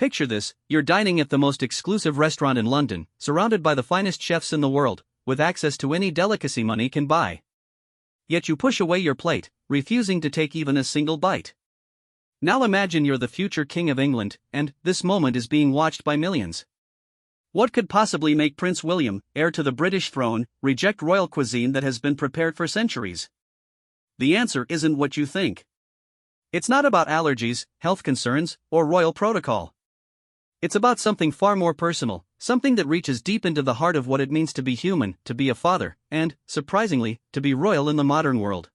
Picture this: you're dining at the most exclusive restaurant in London, surrounded by the finest chefs in the world, with access to any delicacy money can buy. Yet you push away your plate, refusing to take even a single bite. Now imagine you're the future King of England, and this moment is being watched by millions. What could possibly make Prince William, heir to the British throne, reject royal cuisine that has been prepared for centuries? The answer isn't what you think. It's not about allergies, health concerns, or royal protocol. It's about something far more personal, something that reaches deep into the heart of what it means to be human, to be a father, and, surprisingly, to be royal in the modern world.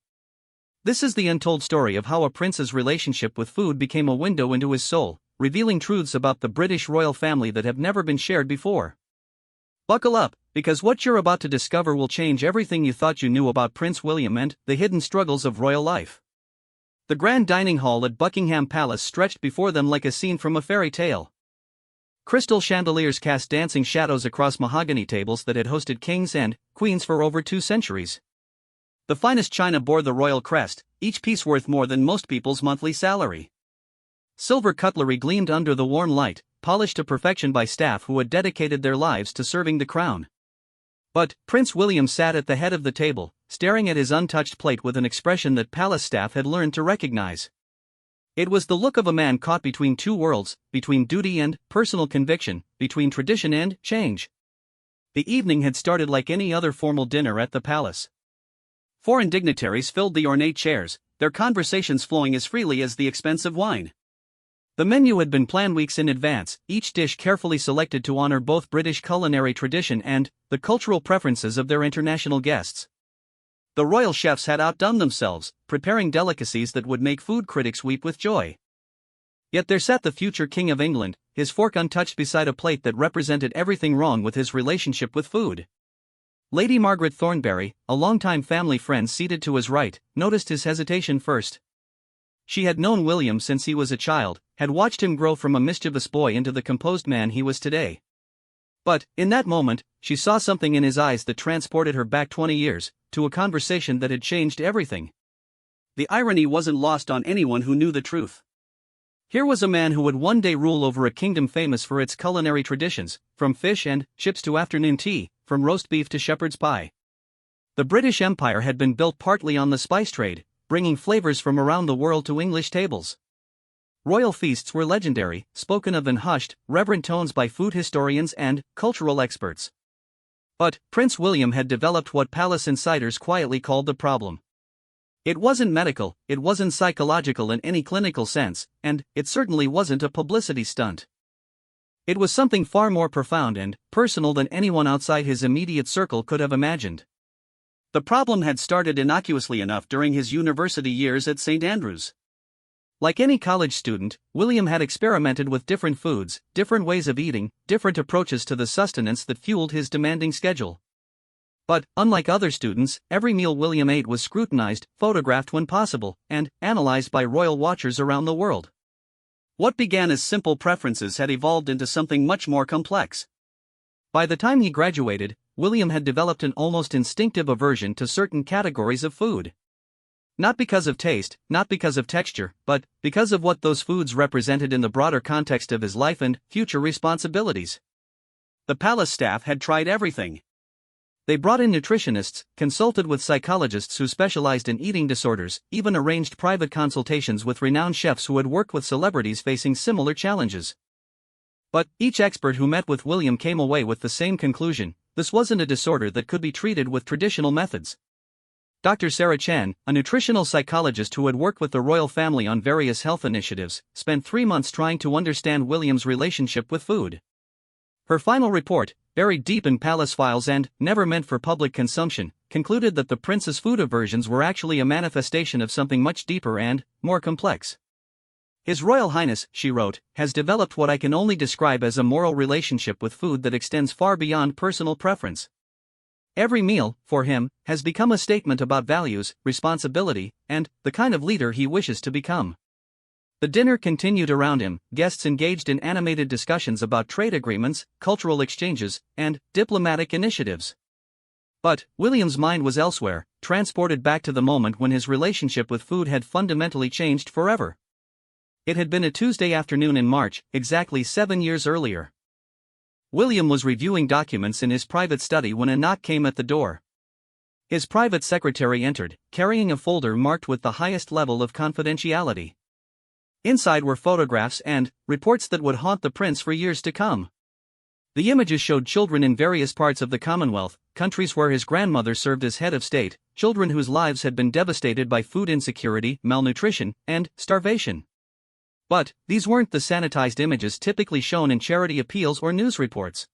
This is the untold story of how a prince's relationship with food became a window into his soul, revealing truths about the British royal family that have never been shared before. Buckle up, because what you're about to discover will change everything you thought you knew about Prince William and the hidden struggles of royal life. The grand dining hall at Buckingham Palace stretched before them like a scene from a fairy tale. Crystal chandeliers cast dancing shadows across mahogany tables that had hosted kings and queens for over 2 centuries. The finest china bore the royal crest, each piece worth more than most people's monthly salary. Silver cutlery gleamed under the warm light, polished to perfection by staff who had dedicated their lives to serving the crown. But Prince William sat at the head of the table, staring at his untouched plate with an expression that palace staff had learned to recognize. It was the look of a man caught between two worlds, between duty and personal conviction, between tradition and change. The evening had started like any other formal dinner at the palace. Foreign dignitaries filled the ornate chairs, their conversations flowing as freely as the expensive wine. The menu had been planned weeks in advance, each dish carefully selected to honor both British culinary tradition and the cultural preferences of their international guests. The royal chefs had outdone themselves, preparing delicacies that would make food critics weep with joy. Yet there sat the future King of England, his fork untouched beside a plate that represented everything wrong with his relationship with food. Lady Margaret Thornberry, a longtime family friend seated to his right, noticed his hesitation first. She had known William since he was a child, had watched him grow from a mischievous boy into the composed man he was today. But, in that moment, she saw something in his eyes that transported her back 20 years, to a conversation that had changed everything. The irony wasn't lost on anyone who knew the truth. Here was a man who would one day rule over a kingdom famous for its culinary traditions, from fish and chips to afternoon tea, from roast beef to shepherd's pie. The British Empire had been built partly on the spice trade, bringing flavors from around the world to English tables. Royal feasts were legendary, spoken of in hushed, reverent tones by food historians and cultural experts. But Prince William had developed what palace insiders quietly called the problem. It wasn't medical, it wasn't psychological in any clinical sense, and it certainly wasn't a publicity stunt. It was something far more profound and personal than anyone outside his immediate circle could have imagined. The problem had started innocuously enough during his university years at St. Andrews. Like any college student, William had experimented with different foods, different ways of eating, different approaches to the sustenance that fueled his demanding schedule. But, unlike other students, every meal William ate was scrutinized, photographed when possible, and analyzed by royal watchers around the world. What began as simple preferences had evolved into something much more complex. By the time he graduated, William had developed an almost instinctive aversion to certain categories of food. Not because of taste, not because of texture, but because of what those foods represented in the broader context of his life and future responsibilities. The palace staff had tried everything. They brought in nutritionists, consulted with psychologists who specialized in eating disorders, even arranged private consultations with renowned chefs who had worked with celebrities facing similar challenges. But each expert who met with William came away with the same conclusion: this wasn't a disorder that could be treated with traditional methods. Dr. Sarah Chen, a nutritional psychologist who had worked with the royal family on various health initiatives, spent 3 months trying to understand William's relationship with food. Her final report, buried deep in palace files and never meant for public consumption, concluded that the prince's food aversions were actually a manifestation of something much deeper and more complex. His Royal Highness, she wrote, has developed what I can only describe as a moral relationship with food that extends far beyond personal preference. Every meal, for him, has become a statement about values, responsibility, and the kind of leader he wishes to become. The dinner continued around him, guests engaged in animated discussions about trade agreements, cultural exchanges, and diplomatic initiatives. But William's mind was elsewhere, transported back to the moment when his relationship with food had fundamentally changed forever. It had been a Tuesday afternoon in March, exactly 7 years earlier. William was reviewing documents in his private study when a knock came at the door. His private secretary entered, carrying a folder marked with the highest level of confidentiality. Inside were photographs and reports that would haunt the prince for years to come. The images showed children in various parts of the Commonwealth, countries where his grandmother served as head of state, children whose lives had been devastated by food insecurity, malnutrition, and starvation. But these weren't the sanitized images typically shown in charity appeals or news reports.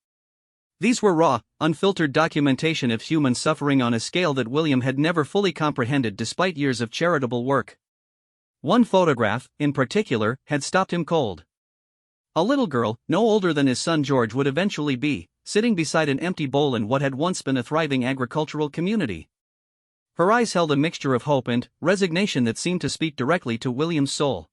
These were raw, unfiltered documentation of human suffering on a scale that William had never fully comprehended despite years of charitable work. One photograph, in particular, had stopped him cold. A little girl, no older than his son George would eventually be, sitting beside an empty bowl in what had once been a thriving agricultural community. Her eyes held a mixture of hope and resignation that seemed to speak directly to William's soul.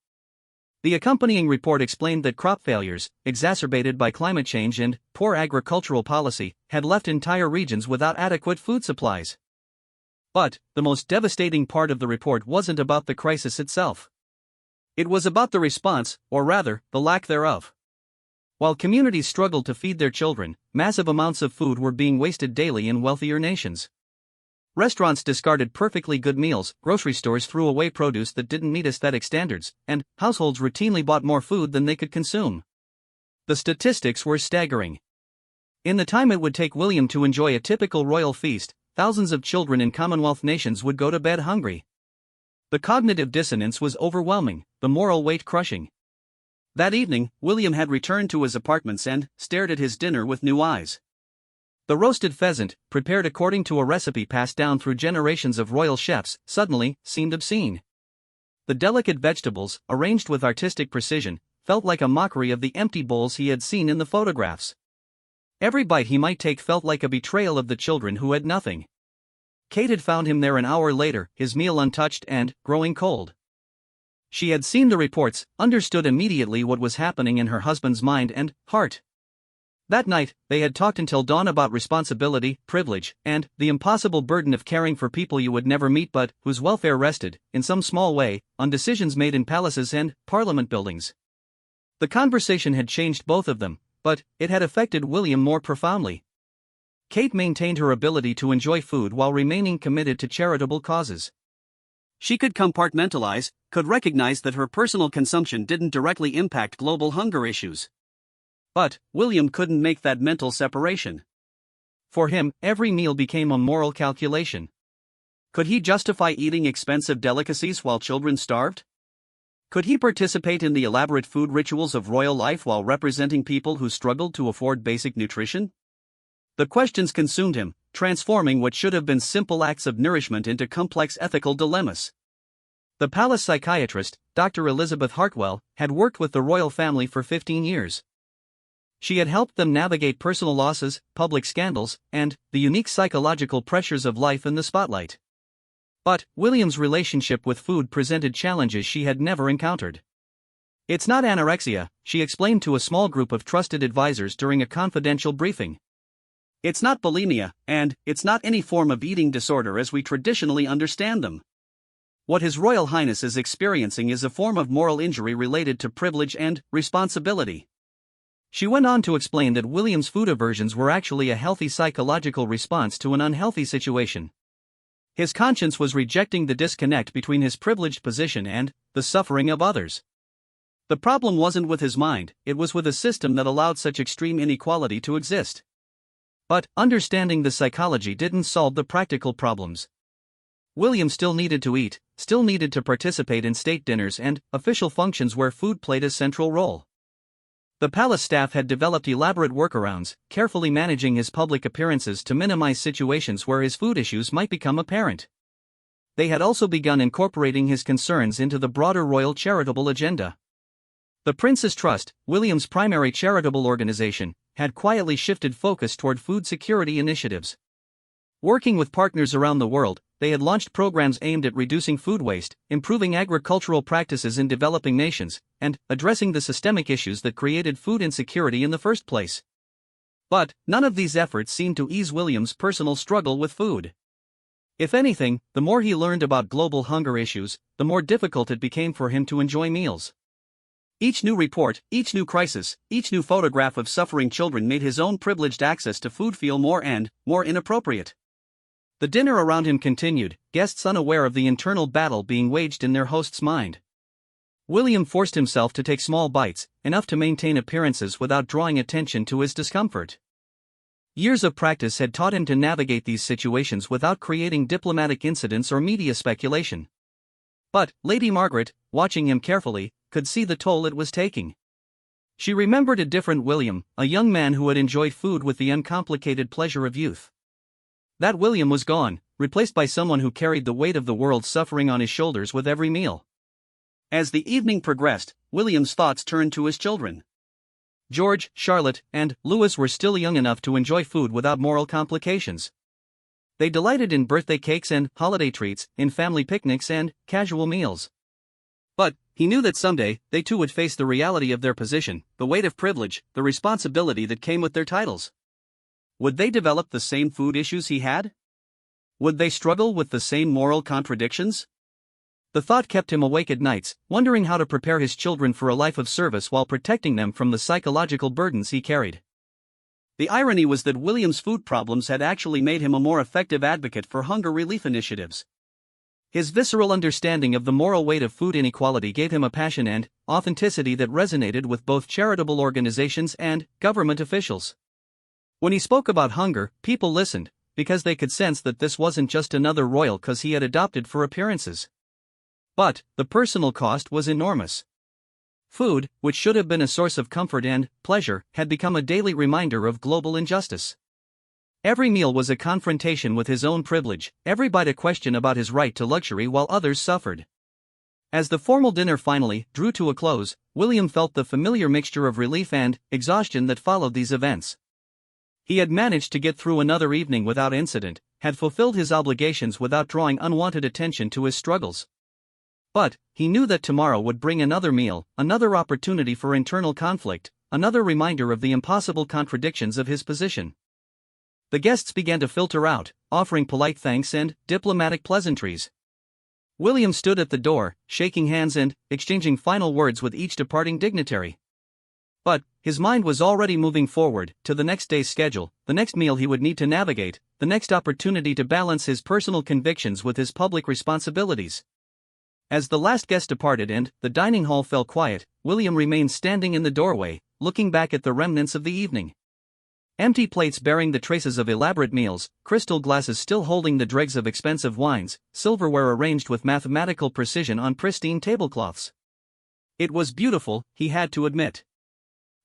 The accompanying report explained that crop failures, exacerbated by climate change and poor agricultural policy, had left entire regions without adequate food supplies. But the most devastating part of the report wasn't about the crisis itself. It was about the response, or rather, the lack thereof. While communities struggled to feed their children, massive amounts of food were being wasted daily in wealthier nations. Restaurants discarded perfectly good meals, grocery stores threw away produce that didn't meet aesthetic standards, and households routinely bought more food than they could consume. The statistics were staggering. In the time it would take William to enjoy a typical royal feast, thousands of children in Commonwealth nations would go to bed hungry. The cognitive dissonance was overwhelming, the moral weight crushing. That evening, William had returned to his apartments and stared at his dinner with new eyes. The roasted pheasant, prepared according to a recipe passed down through generations of royal chefs, suddenly seemed obscene. The delicate vegetables, arranged with artistic precision, felt like a mockery of the empty bowls he had seen in the photographs. Every bite he might take felt like a betrayal of the children who had nothing. Kate had found him there an hour later, his meal untouched and growing cold. She had seen the reports, understood immediately what was happening in her husband's mind and heart. That night, they had talked until dawn about responsibility, privilege, and the impossible burden of caring for people you would never meet but whose welfare rested, in some small way, on decisions made in palaces and parliament buildings. The conversation had changed both of them, but it had affected William more profoundly. Kate maintained her ability to enjoy food while remaining committed to charitable causes. She could compartmentalize, could recognize that her personal consumption didn't directly impact global hunger issues. But William couldn't make that mental separation. For him, every meal became a moral calculation. Could he justify eating expensive delicacies while children starved? Could he participate in the elaborate food rituals of royal life while representing people who struggled to afford basic nutrition? The questions consumed him, transforming what should have been simple acts of nourishment into complex ethical dilemmas. The palace psychiatrist, Dr. Elizabeth Hartwell, had worked with the royal family for 15 years. She had helped them navigate personal losses, public scandals, and the unique psychological pressures of life in the spotlight. But William's relationship with food presented challenges she had never encountered. "It's not anorexia," she explained to a small group of trusted advisors during a confidential briefing. "It's not bulimia, and it's not any form of eating disorder as we traditionally understand them. What His Royal Highness is experiencing is a form of moral injury related to privilege and responsibility." She went on to explain that William's food aversions were actually a healthy psychological response to an unhealthy situation. His conscience was rejecting the disconnect between his privileged position and the suffering of others. The problem wasn't with his mind, it was with a system that allowed such extreme inequality to exist. But understanding the psychology didn't solve the practical problems. William still needed to eat, still needed to participate in state dinners and official functions where food played a central role. The palace staff had developed elaborate workarounds, carefully managing his public appearances to minimize situations where his food issues might become apparent. They had also begun incorporating his concerns into the broader royal charitable agenda. The Prince's Trust, William's primary charitable organization, had quietly shifted focus toward food security initiatives. Working with partners around the world, they had launched programs aimed at reducing food waste, improving agricultural practices in developing nations, and addressing the systemic issues that created food insecurity in the first place. But none of these efforts seemed to ease William's personal struggle with food. If anything, the more he learned about global hunger issues, the more difficult it became for him to enjoy meals. Each new report, each new crisis, each new photograph of suffering children made his own privileged access to food feel more and more inappropriate. The dinner around him continued, guests unaware of the internal battle being waged in their host's mind. William forced himself to take small bites, enough to maintain appearances without drawing attention to his discomfort. Years of practice had taught him to navigate these situations without creating diplomatic incidents or media speculation. But Lady Margaret, watching him carefully, could see the toll it was taking. She remembered a different William, a young man who had enjoyed food with the uncomplicated pleasure of youth. That William was gone, replaced by someone who carried the weight of the world's suffering on his shoulders with every meal. As the evening progressed, William's thoughts turned to his children. George, Charlotte, and Louis were still young enough to enjoy food without moral complications. They delighted in birthday cakes and holiday treats, in family picnics and casual meals. But he knew that someday, they too would face the reality of their position, the weight of privilege, the responsibility that came with their titles. Would they develop the same food issues he had? Would they struggle with the same moral contradictions? The thought kept him awake at nights, wondering how to prepare his children for a life of service while protecting them from the psychological burdens he carried. The irony was that William's food problems had actually made him a more effective advocate for hunger relief initiatives. His visceral understanding of the moral weight of food inequality gave him a passion and authenticity that resonated with both charitable organizations and government officials. When he spoke about hunger, people listened, because they could sense that this wasn't just another royal cause he had adopted for appearances. But the personal cost was enormous. Food, which should have been a source of comfort and pleasure, had become a daily reminder of global injustice. Every meal was a confrontation with his own privilege, every bite a question about his right to luxury while others suffered. As the formal dinner finally drew to a close, William felt the familiar mixture of relief and exhaustion that followed these events. He had managed to get through another evening without incident, had fulfilled his obligations without drawing unwanted attention to his struggles. But he knew that tomorrow would bring another meal, another opportunity for internal conflict, another reminder of the impossible contradictions of his position. The guests began to filter out, offering polite thanks and diplomatic pleasantries. William stood at the door, shaking hands and exchanging final words with each departing dignitary. But his mind was already moving forward, to the next day's schedule, the next meal he would need to navigate, the next opportunity to balance his personal convictions with his public responsibilities. As the last guest departed and the dining hall fell quiet, William remained standing in the doorway, looking back at the remnants of the evening. Empty plates bearing the traces of elaborate meals, crystal glasses still holding the dregs of expensive wines, silverware arranged with mathematical precision on pristine tablecloths. It was beautiful, he had to admit.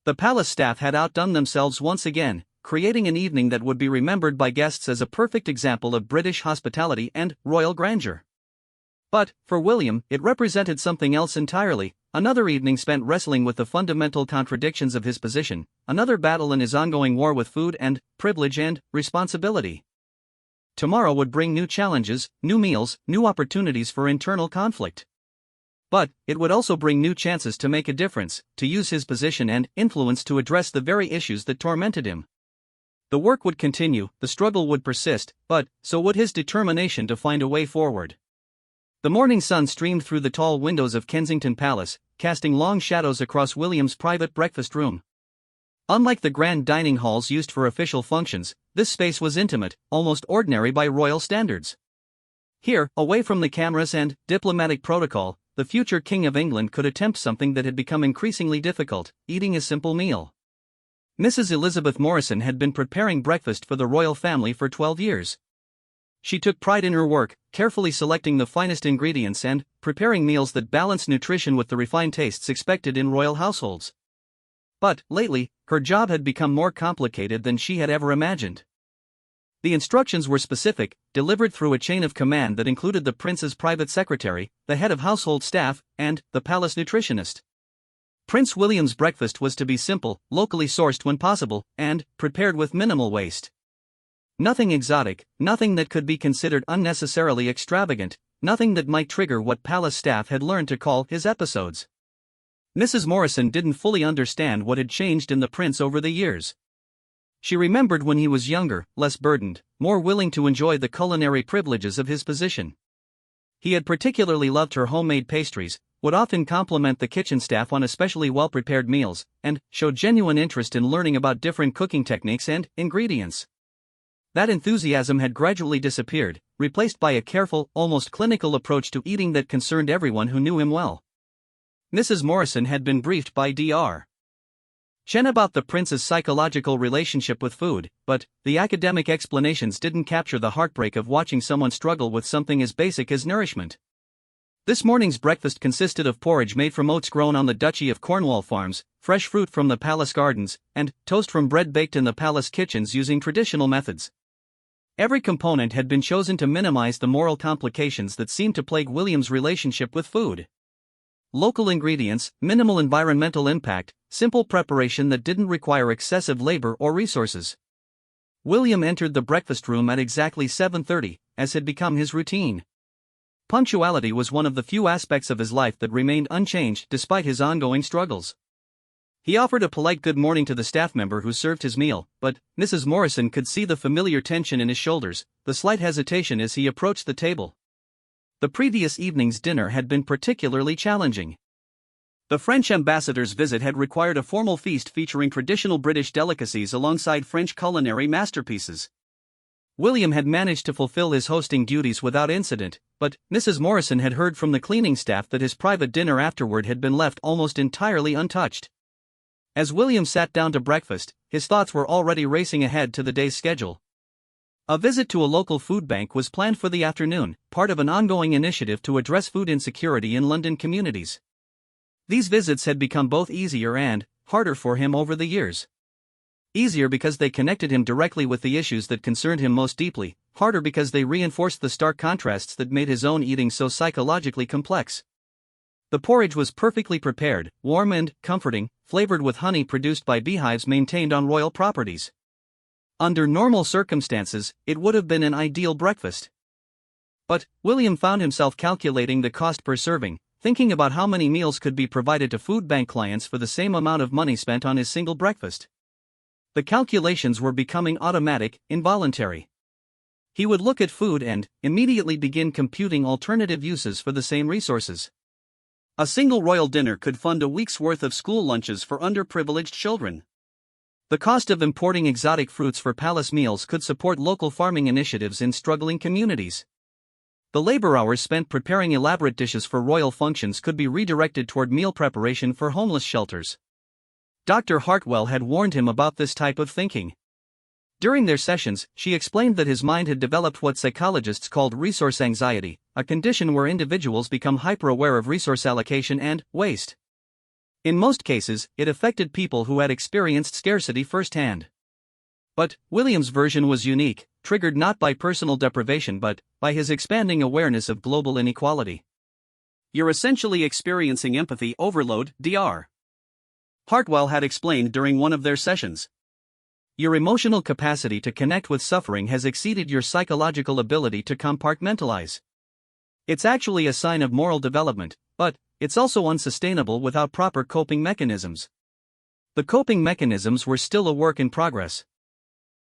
The palace staff had outdone themselves once again, creating an evening that would be remembered by guests as a perfect example of British hospitality and royal grandeur. But, for William, it represented something else entirely, another evening spent wrestling with the fundamental contradictions of his position, another battle in his ongoing war with food and privilege and responsibility. Tomorrow would bring new challenges, new meals, new opportunities for internal conflict. But it would also bring new chances to make a difference, to use his position and influence to address the very issues that tormented him. The work would continue, the struggle would persist, but so would his determination to find a way forward. The morning sun streamed through the tall windows of Kensington Palace, casting long shadows across William's private breakfast room. Unlike the grand dining halls used for official functions, this space was intimate, almost ordinary by royal standards. Here, away from the cameras and diplomatic protocol, the future King of England could attempt something that had become increasingly difficult, eating a simple meal. Mrs. Elizabeth Morrison had been preparing breakfast for the royal family for 12 years. She took pride in her work, carefully selecting the finest ingredients and preparing meals that balanced nutrition with the refined tastes expected in royal households. But, lately, her job had become more complicated than she had ever imagined. The instructions were specific, delivered through a chain of command that included the prince's private secretary, the head of household staff, and the palace nutritionist. Prince William's breakfast was to be simple, locally sourced when possible, and prepared with minimal waste. Nothing exotic, nothing that could be considered unnecessarily extravagant, nothing that might trigger what palace staff had learned to call his episodes. Mrs. Morrison didn't fully understand what had changed in the prince over the years. She remembered when he was younger, less burdened, more willing to enjoy the culinary privileges of his position. He had particularly loved her homemade pastries, would often compliment the kitchen staff on especially well-prepared meals, and show genuine interest in learning about different cooking techniques and ingredients. That enthusiasm had gradually disappeared, replaced by a careful, almost clinical approach to eating that concerned everyone who knew him well. Mrs. Morrison had been briefed by Dr. Chen about the prince's psychological relationship with food, but the academic explanations didn't capture the heartbreak of watching someone struggle with something as basic as nourishment. This morning's breakfast consisted of porridge made from oats grown on the Duchy of Cornwall farms, fresh fruit from the palace gardens, and toast from bread baked in the palace kitchens using traditional methods. Every component had been chosen to minimize the moral complications that seemed to plague William's relationship with food. Local ingredients, minimal environmental impact, simple preparation that didn't require excessive labor or resources. William entered the breakfast room at exactly 7:30, as had become his routine. Punctuality was one of the few aspects of his life that remained unchanged despite his ongoing struggles. He offered a polite good morning to the staff member who served his meal, but Mrs. Morrison could see the familiar tension in his shoulders, the slight hesitation as he approached the table. The previous evening's dinner had been particularly challenging. The French ambassador's visit had required a formal feast featuring traditional British delicacies alongside French culinary masterpieces. William had managed to fulfill his hosting duties without incident, but Mrs. Morrison had heard from the cleaning staff that his private dinner afterward had been left almost entirely untouched. As William sat down to breakfast, his thoughts were already racing ahead to the day's schedule. A visit to a local food bank was planned for the afternoon, part of an ongoing initiative to address food insecurity in London communities. These visits had become both easier and harder for him over the years. Easier because they connected him directly with the issues that concerned him most deeply, harder because they reinforced the stark contrasts that made his own eating so psychologically complex. The porridge was perfectly prepared, warm and comforting, flavored with honey produced by beehives maintained on royal properties. Under normal circumstances, it would have been an ideal breakfast. But William found himself calculating the cost per serving, thinking about how many meals could be provided to food bank clients for the same amount of money spent on his single breakfast. The calculations were becoming automatic, involuntary. He would look at food and immediately begin computing alternative uses for the same resources. A single royal dinner could fund a week's worth of school lunches for underprivileged children. The cost of importing exotic fruits for palace meals could support local farming initiatives in struggling communities. The labor hours spent preparing elaborate dishes for royal functions could be redirected toward meal preparation for homeless shelters. Dr. Hartwell had warned him about this type of thinking. During their sessions, she explained that his mind had developed what psychologists called resource anxiety, a condition where individuals become hyper-aware of resource allocation and waste. In most cases, it affected people who had experienced scarcity firsthand. But William's version was unique, triggered not by personal deprivation but by his expanding awareness of global inequality. "You're essentially experiencing empathy overload, Dr. Hartwell had explained during one of their sessions. Your emotional capacity to connect with suffering has exceeded your psychological ability to compartmentalize. It's actually a sign of moral development, but it's also unsustainable without proper coping mechanisms." The coping mechanisms were still a work in progress.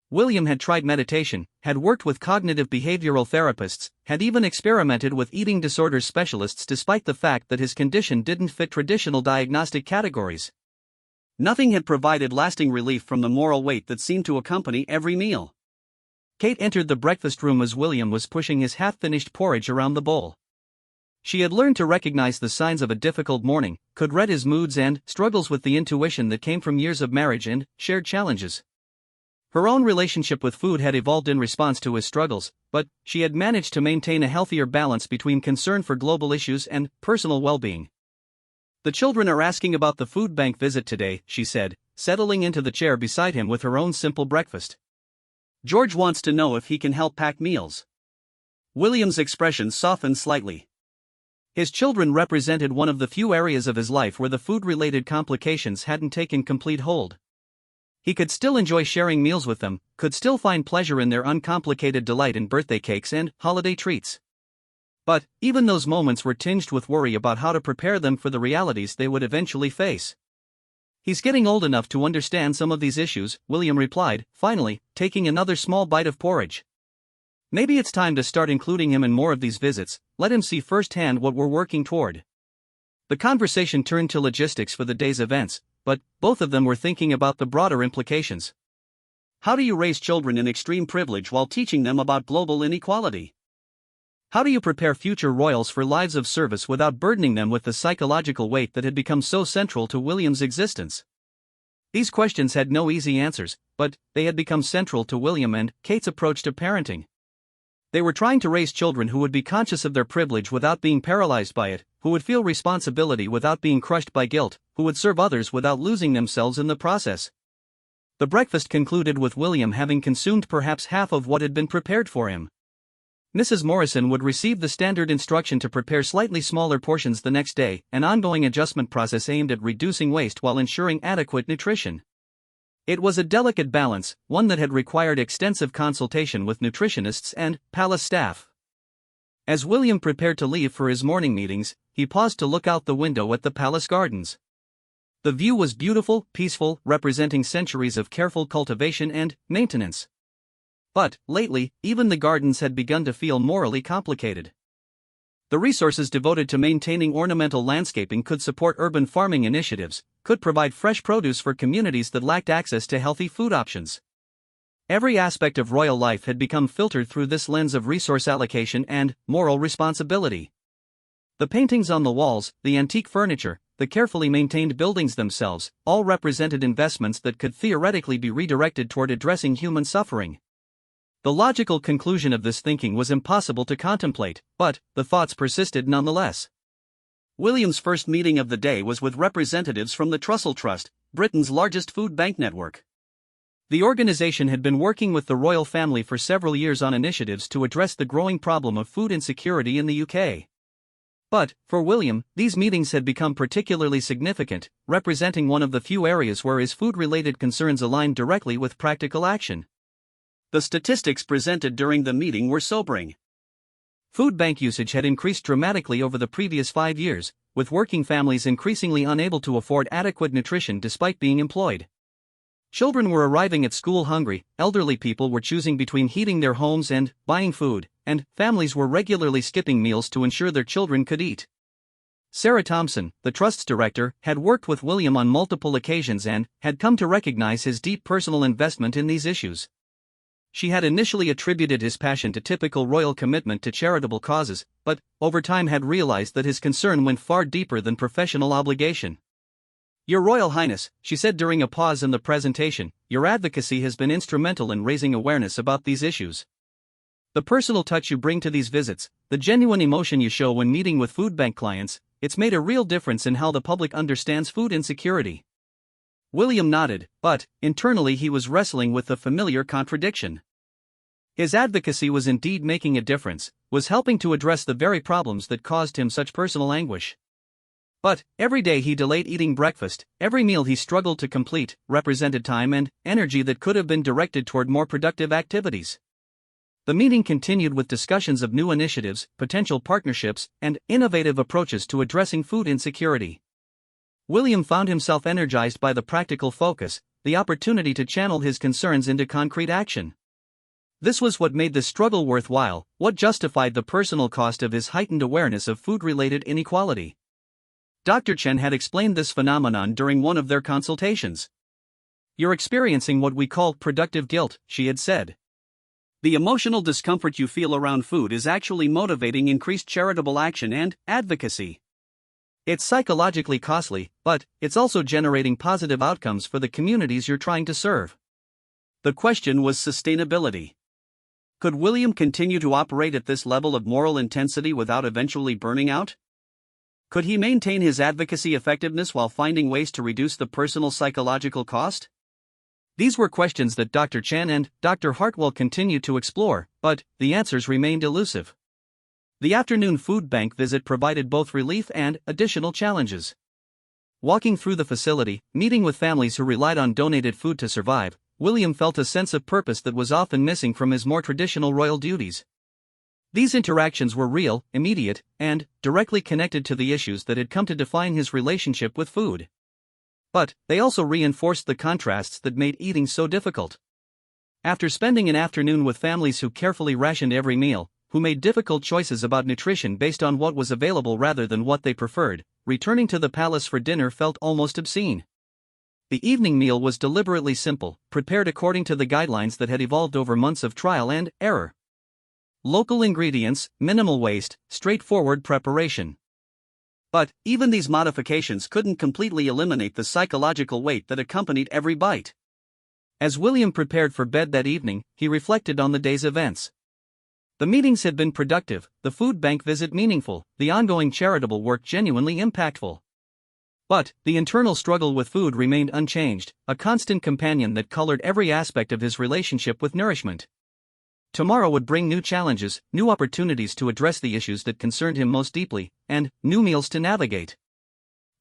William had tried meditation, had worked with cognitive behavioral therapists, had even experimented with eating disorders specialists despite the fact that his condition didn't fit traditional diagnostic categories. Nothing had provided lasting relief from the moral weight that seemed to accompany every meal. Kate entered the breakfast room as William was pushing his half-finished porridge around the bowl. She had learned to recognize the signs of a difficult morning, could read his moods and struggles with the intuition that came from years of marriage and shared challenges. Her own relationship with food had evolved in response to his struggles, but she had managed to maintain a healthier balance between concern for global issues and personal well-being. "The children are asking about the food bank visit today," she said, settling into the chair beside him with her own simple breakfast. "George wants to know if he can help pack meals." William's expression softened slightly. His children represented one of the few areas of his life where the food-related complications hadn't taken complete hold. He could still enjoy sharing meals with them, could still find pleasure in their uncomplicated delight in birthday cakes and holiday treats. But even those moments were tinged with worry about how to prepare them for the realities they would eventually face. "He's getting old enough to understand some of these issues," William replied, finally, taking another small bite of porridge. "Maybe it's time to start including him in more of these visits, let him see firsthand what we're working toward." The conversation turned to logistics for the day's events, but both of them were thinking about the broader implications. How do you raise children in extreme privilege while teaching them about global inequality? How do you prepare future royals for lives of service without burdening them with the psychological weight that had become so central to William's existence? These questions had no easy answers, but they had become central to William and Kate's approach to parenting. They were trying to raise children who would be conscious of their privilege without being paralyzed by it, who would feel responsibility without being crushed by guilt, who would serve others without losing themselves in the process. The breakfast concluded with William having consumed perhaps half of what had been prepared for him. Mrs. Morrison would receive the standard instruction to prepare slightly smaller portions the next day, an ongoing adjustment process aimed at reducing waste while ensuring adequate nutrition. It was a delicate balance, one that had required extensive consultation with nutritionists and palace staff. As William prepared to leave for his morning meetings, he paused to look out the window at the palace gardens. The view was beautiful, peaceful, representing centuries of careful cultivation and maintenance. But, lately, even the gardens had begun to feel morally complicated. The resources devoted to maintaining ornamental landscaping could support urban farming initiatives, could provide fresh produce for communities that lacked access to healthy food options. Every aspect of royal life had become filtered through this lens of resource allocation and moral responsibility. The paintings on the walls, the antique furniture, the carefully maintained buildings themselves, all represented investments that could theoretically be redirected toward addressing human suffering. The logical conclusion of this thinking was impossible to contemplate, but the thoughts persisted nonetheless. William's first meeting of the day was with representatives from the Trussell Trust, Britain's largest food bank network. The organization had been working with the royal family for several years on initiatives to address the growing problem of food insecurity in the UK. But, for William, these meetings had become particularly significant, representing one of the few areas where his food-related concerns aligned directly with practical action. The statistics presented during the meeting were sobering. Food bank usage had increased dramatically over the previous 5 years, with working families increasingly unable to afford adequate nutrition despite being employed. Children were arriving at school hungry, elderly people were choosing between heating their homes and buying food, and families were regularly skipping meals to ensure their children could eat. Sarah Thompson, the Trust's director, had worked with William on multiple occasions and had come to recognize his deep personal investment in these issues. She had initially attributed his passion to typical royal commitment to charitable causes, but, over time had realized that his concern went far deeper than professional obligation. "Your Royal Highness," she said during a pause in the presentation, "your advocacy has been instrumental in raising awareness about these issues. The personal touch you bring to these visits, the genuine emotion you show when meeting with food bank clients, it's made a real difference in how the public understands food insecurity." William nodded, but, internally he was wrestling with the familiar contradiction. His advocacy was indeed making a difference, was helping to address the very problems that caused him such personal anguish. But, every day he delayed eating breakfast, every meal he struggled to complete, represented time and energy that could have been directed toward more productive activities. The meeting continued with discussions of new initiatives, potential partnerships, and innovative approaches to addressing food insecurity. William found himself energized by the practical focus, the opportunity to channel his concerns into concrete action. This was what made the struggle worthwhile, what justified the personal cost of his heightened awareness of food-related inequality. Dr. Chen had explained this phenomenon during one of their consultations. "You're experiencing what we call productive guilt," she had said. "The emotional discomfort you feel around food is actually motivating increased charitable action and advocacy. It's psychologically costly, but it's also generating positive outcomes for the communities you're trying to serve." The question was sustainability. Could William continue to operate at this level of moral intensity without eventually burning out? Could he maintain his advocacy effectiveness while finding ways to reduce the personal psychological cost? These were questions that Dr. Chan and Dr. Hartwell continued to explore, but the answers remained elusive. The afternoon food bank visit provided both relief and additional challenges. Walking through the facility, meeting with families who relied on donated food to survive, William felt a sense of purpose that was often missing from his more traditional royal duties. These interactions were real, immediate, and directly connected to the issues that had come to define his relationship with food. But they also reinforced the contrasts that made eating so difficult. After spending an afternoon with families who carefully rationed every meal, who made difficult choices about nutrition based on what was available rather than what they preferred, returning to the palace for dinner felt almost obscene. The evening meal was deliberately simple, prepared according to the guidelines that had evolved over months of trial and error. Local ingredients, minimal waste, straightforward preparation. But even these modifications couldn't completely eliminate the psychological weight that accompanied every bite. As William prepared for bed that evening, he reflected on the day's events. The meetings had been productive, the food bank visit meaningful, the ongoing charitable work genuinely impactful. But the internal struggle with food remained unchanged, a constant companion that colored every aspect of his relationship with nourishment. Tomorrow would bring new challenges, new opportunities to address the issues that concerned him most deeply, and new meals to navigate.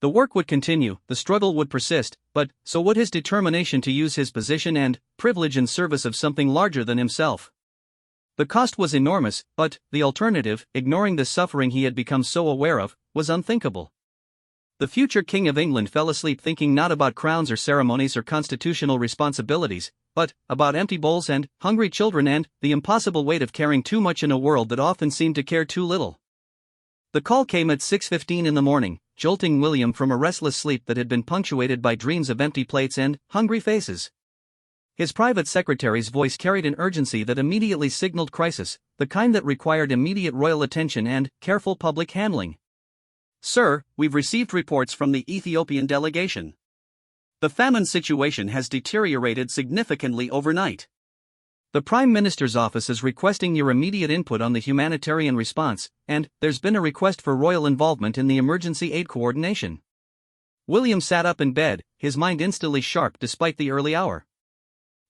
The work would continue, the struggle would persist, but so would his determination to use his position and privilege in service of something larger than himself. The cost was enormous, but the alternative, ignoring the suffering he had become so aware of, was unthinkable. The future King of England fell asleep thinking not about crowns or ceremonies or constitutional responsibilities, but about empty bowls and hungry children and the impossible weight of caring too much in a world that often seemed to care too little. The call came at 6:15 in the morning, jolting William from a restless sleep that had been punctuated by dreams of empty plates and hungry faces. His private secretary's voice carried an urgency that immediately signaled crisis, the kind that required immediate royal attention and careful public handling. "Sir, we've received reports from the Ethiopian delegation. The famine situation has deteriorated significantly overnight. The Prime Minister's office is requesting your immediate input on the humanitarian response, and there's been a request for royal involvement in the emergency aid coordination." William sat up in bed, his mind instantly sharp despite the early hour.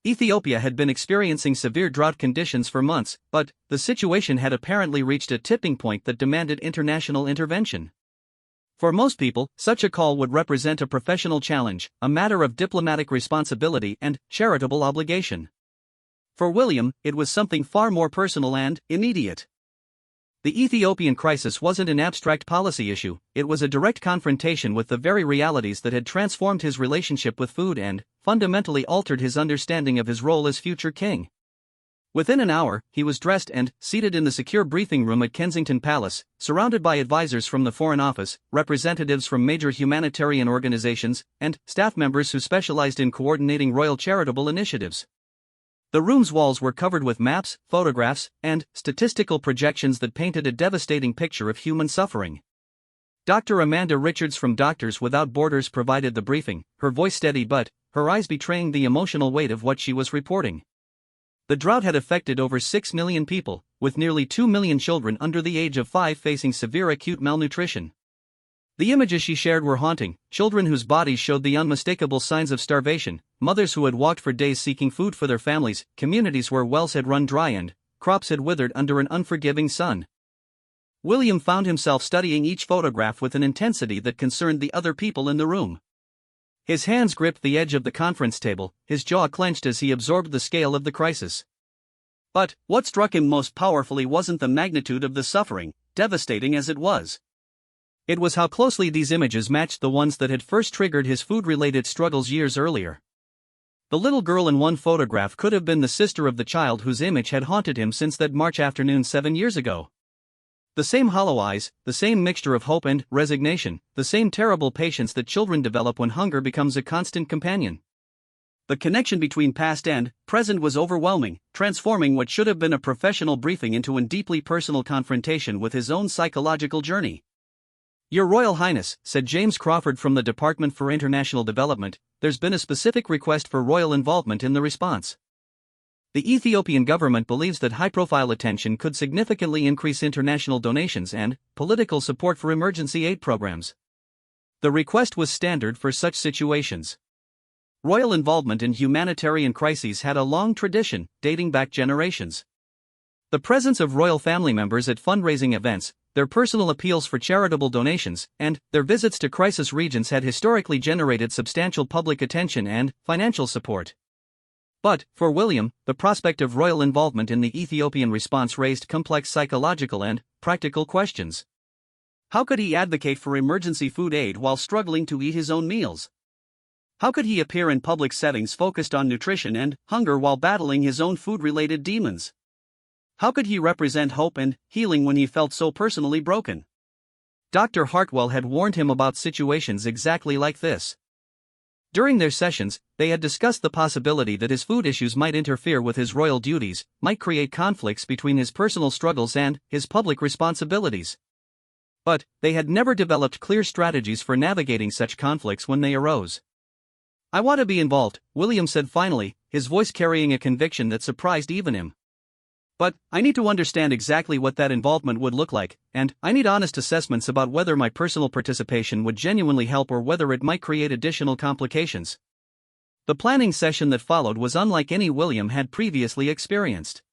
Ethiopia had been experiencing severe drought conditions for months, but the situation had apparently reached a tipping point that demanded international intervention. For most people, such a call would represent a professional challenge, a matter of diplomatic responsibility and charitable obligation. For William, it was something far more personal and immediate. The Ethiopian crisis wasn't an abstract policy issue, it was a direct confrontation with the very realities that had transformed his relationship with food and fundamentally altered his understanding of his role as future king. Within an hour, he was dressed and seated in the secure briefing room at Kensington Palace, surrounded by advisors from the Foreign Office, representatives from major humanitarian organizations, and staff members who specialized in coordinating royal charitable initiatives. The room's walls were covered with maps, photographs, and statistical projections that painted a devastating picture of human suffering. Dr. Amanda Richards from Doctors Without Borders provided the briefing, her voice steady but her eyes betraying the emotional weight of what she was reporting. The drought had affected over 6 million people, with nearly 2 million children under the age of 5 facing severe acute malnutrition. The images she shared were haunting: children whose bodies showed the unmistakable signs of starvation, mothers who had walked for days seeking food for their families, communities where wells had run dry and crops had withered under an unforgiving sun. William found himself studying each photograph with an intensity that concerned the other people in the room. His hands gripped the edge of the conference table, his jaw clenched as he absorbed the scale of the crisis. But what struck him most powerfully wasn't the magnitude of the suffering, devastating as it was. It was how closely these images matched the ones that had first triggered his food-related struggles years earlier. The little girl in one photograph could have been the sister of the child whose image had haunted him since that March afternoon 7 years ago. The same hollow eyes, the same mixture of hope and resignation, the same terrible patience that children develop when hunger becomes a constant companion. The connection between past and present was overwhelming, transforming what should have been a professional briefing into a deeply personal confrontation with his own psychological journey. "Your Royal Highness," said James Crawford from the Department for International Development, "there's been a specific request for royal involvement in the response. The Ethiopian government believes that high-profile attention could significantly increase international donations and political support for emergency aid programs." The request was standard for such situations. Royal involvement in humanitarian crises had a long tradition, dating back generations. The presence of royal family members at fundraising events, their personal appeals for charitable donations, and their visits to crisis regions had historically generated substantial public attention and financial support. But, for William, the prospect of royal involvement in the Ethiopian response raised complex psychological and practical questions. How could he advocate for emergency food aid while struggling to eat his own meals? How could he appear in public settings focused on nutrition and hunger while battling his own food-related demons? How could he represent hope and healing when he felt so personally broken? Dr. Hartwell had warned him about situations exactly like this. During their sessions, they had discussed the possibility that his food issues might interfere with his royal duties, might create conflicts between his personal struggles and his public responsibilities. But they had never developed clear strategies for navigating such conflicts when they arose. "I want to be involved," William said finally, his voice carrying a conviction that surprised even him. "But I need to understand exactly what that involvement would look like, and I need honest assessments about whether my personal participation would genuinely help or whether it might create additional complications." The planning session that followed was unlike any William had previously experienced.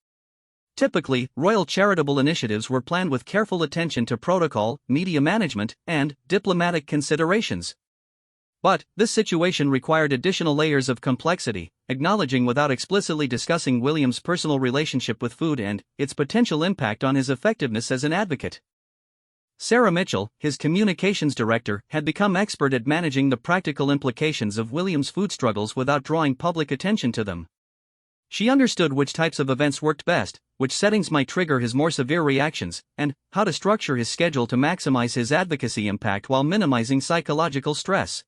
Typically, royal charitable initiatives were planned with careful attention to protocol, media management, and diplomatic considerations. But this situation required additional layers of complexity, acknowledging without explicitly discussing William's personal relationship with food and its potential impact on his effectiveness as an advocate. Sarah Mitchell, his communications director, had become expert at managing the practical implications of William's food struggles without drawing public attention to them. She understood which types of events worked best, which settings might trigger his more severe reactions, and how to structure his schedule to maximize his advocacy impact while minimizing psychological stress.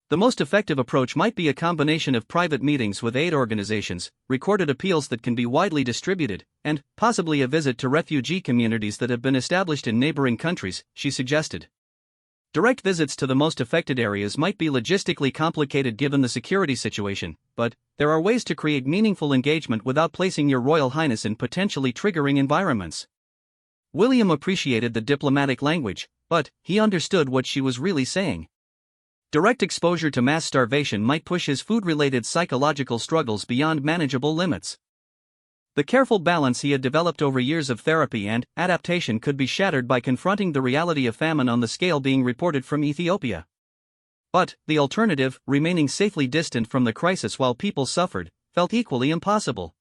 The most effective approach might be a combination of private meetings with aid organizations, recorded appeals that can be widely distributed, and possibly a visit to refugee communities that have been established in neighboring countries, she suggested. Direct visits to the most affected areas might be logistically complicated given the security situation, but there are ways to create meaningful engagement without placing your Royal Highness in potentially triggering environments. William appreciated the diplomatic language, but he understood what she was really saying. Direct exposure to mass starvation might push his food-related psychological struggles beyond manageable limits. The careful balance he had developed over years of therapy and adaptation could be shattered by confronting the reality of famine on the scale being reported from Ethiopia. But the alternative, remaining safely distant from the crisis while people suffered, felt equally impossible.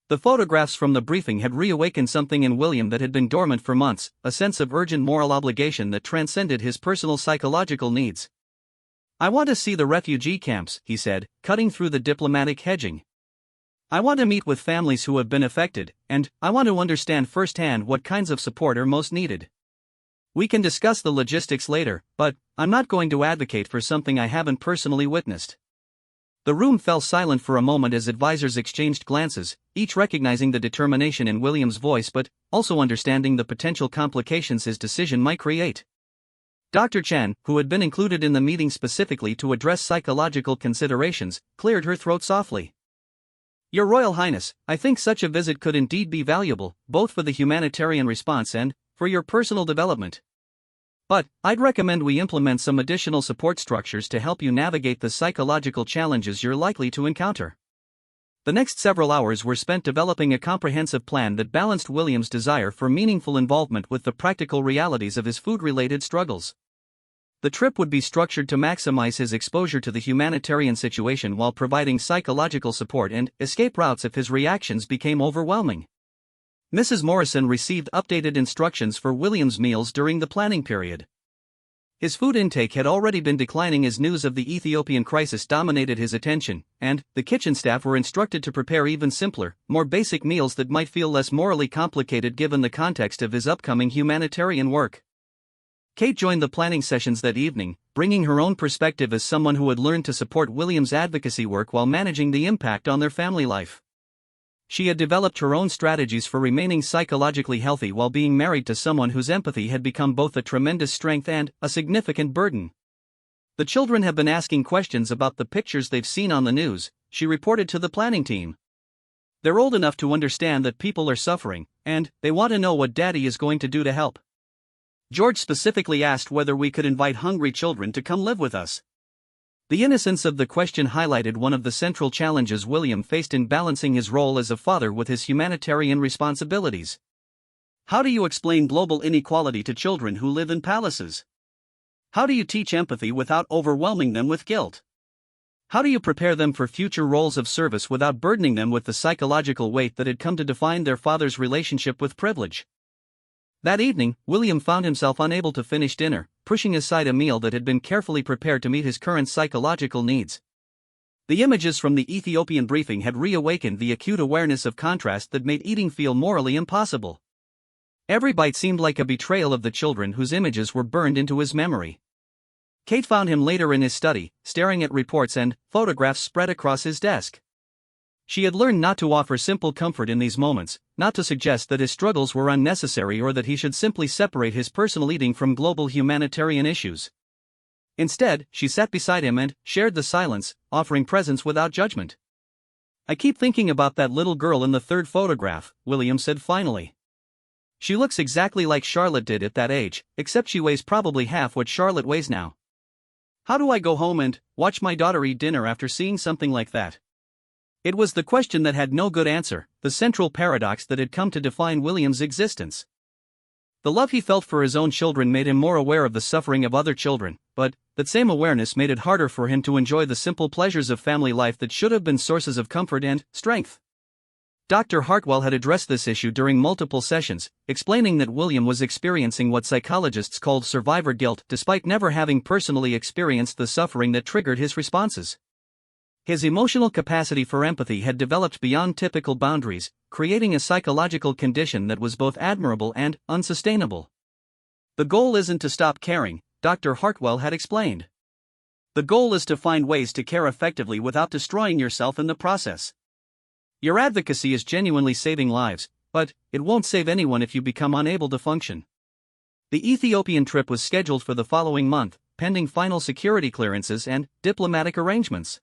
The photographs from the briefing had reawakened something in William that had been dormant for months, a sense of urgent moral obligation that transcended his personal psychological needs. "I want to see the refugee camps," he said, cutting through the diplomatic hedging. "I want to meet with families who have been affected, and I want to understand firsthand what kinds of support are most needed. We can discuss the logistics later, but I'm not going to advocate for something I haven't personally witnessed." The room fell silent for a moment as advisors exchanged glances, each recognizing the determination in William's voice but also understanding the potential complications his decision might create. Dr. Chen, who had been included in the meeting specifically to address psychological considerations, cleared her throat softly. "Your Royal Highness, I think such a visit could indeed be valuable, both for the humanitarian response and for your personal development. But I'd recommend we implement some additional support structures to help you navigate the psychological challenges you're likely to encounter." The next several hours were spent developing a comprehensive plan that balanced William's desire for meaningful involvement with the practical realities of his food-related struggles. The trip would be structured to maximize his exposure to the humanitarian situation while providing psychological support and escape routes if his reactions became overwhelming. Mrs. Morrison received updated instructions for William's meals during the planning period. His food intake had already been declining as news of the Ethiopian crisis dominated his attention, and the kitchen staff were instructed to prepare even simpler, more basic meals that might feel less morally complicated given the context of his upcoming humanitarian work. Kate joined the planning sessions that evening, bringing her own perspective as someone who had learned to support William's advocacy work while managing the impact on their family life. She had developed her own strategies for remaining psychologically healthy while being married to someone whose empathy had become both a tremendous strength and a significant burden. "The children have been asking questions about the pictures they've seen on the news," she reported to the planning team. "They're old enough to understand that people are suffering, and they want to know what Daddy is going to do to help. George specifically asked whether we could invite hungry children to come live with us." The innocence of the question highlighted one of the central challenges William faced in balancing his role as a father with his humanitarian responsibilities. How do you explain global inequality to children who live in palaces? How do you teach empathy without overwhelming them with guilt? How do you prepare them for future roles of service without burdening them with the psychological weight that had come to define their father's relationship with privilege? That evening, William found himself unable to finish dinner, pushing aside a meal that had been carefully prepared to meet his current psychological needs. The images from the Ethiopian briefing had reawakened the acute awareness of contrast that made eating feel morally impossible. Every bite seemed like a betrayal of the children whose images were burned into his memory. Kate found him later in his study, staring at reports and photographs spread across his desk. She had learned not to offer simple comfort in these moments, not to suggest that his struggles were unnecessary or that he should simply separate his personal eating from global humanitarian issues. Instead, she sat beside him and shared the silence, offering presence without judgment. "I keep thinking about that little girl in the third photograph," William said finally. "She looks exactly like Charlotte did at that age, except she weighs probably half what Charlotte weighs now. How do I go home and watch my daughter eat dinner after seeing something like that?" It was the question that had no good answer, the central paradox that had come to define William's existence. The love he felt for his own children made him more aware of the suffering of other children, but that same awareness made it harder for him to enjoy the simple pleasures of family life that should have been sources of comfort and strength. Dr. Hartwell had addressed this issue during multiple sessions, explaining that William was experiencing what psychologists called survivor guilt despite never having personally experienced the suffering that triggered his responses. His emotional capacity for empathy had developed beyond typical boundaries, creating a psychological condition that was both admirable and unsustainable. "The goal isn't to stop caring," Dr. Hartwell had explained. "The goal is to find ways to care effectively without destroying yourself in the process. Your advocacy is genuinely saving lives, but it won't save anyone if you become unable to function." The Ethiopian trip was scheduled for the following month, pending final security clearances and diplomatic arrangements.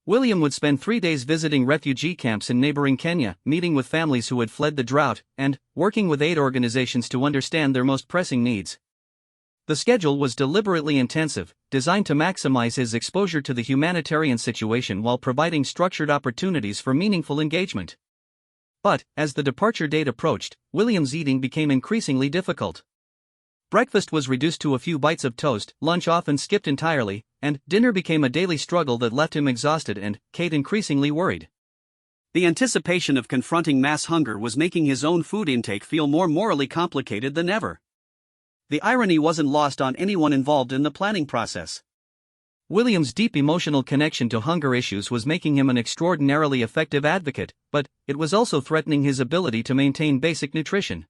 William would spend 3 days visiting refugee camps in neighboring Kenya, meeting with families who had fled the drought, and working with aid organizations to understand their most pressing needs. The schedule was deliberately intensive, designed to maximize his exposure to the humanitarian situation while providing structured opportunities for meaningful engagement. But, as the departure date approached, William's eating became increasingly difficult. Breakfast was reduced to a few bites of toast, lunch often skipped entirely, and dinner became a daily struggle that left him exhausted and Kate increasingly worried. The anticipation of confronting mass hunger was making his own food intake feel more morally complicated than ever. The irony wasn't lost on anyone involved in the planning process. William's deep emotional connection to hunger issues was making him an extraordinarily effective advocate, but it was also threatening his ability to maintain basic nutrition.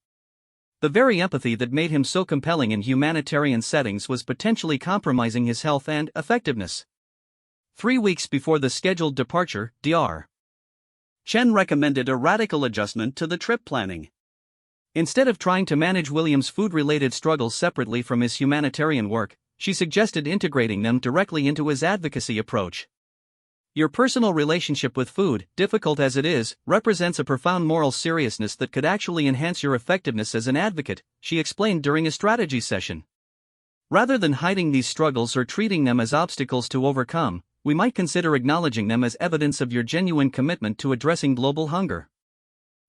The very empathy that made him so compelling in humanitarian settings was potentially compromising his health and effectiveness. 3 weeks before the scheduled departure, Dr. Chen recommended a radical adjustment to the trip planning. Instead of trying to manage William's food-related struggles separately from his humanitarian work, she suggested integrating them directly into his advocacy approach. "Your personal relationship with food, difficult as it is, represents a profound moral seriousness that could actually enhance your effectiveness as an advocate," she explained during a strategy session. "Rather than hiding these struggles or treating them as obstacles to overcome, we might consider acknowledging them as evidence of your genuine commitment to addressing global hunger."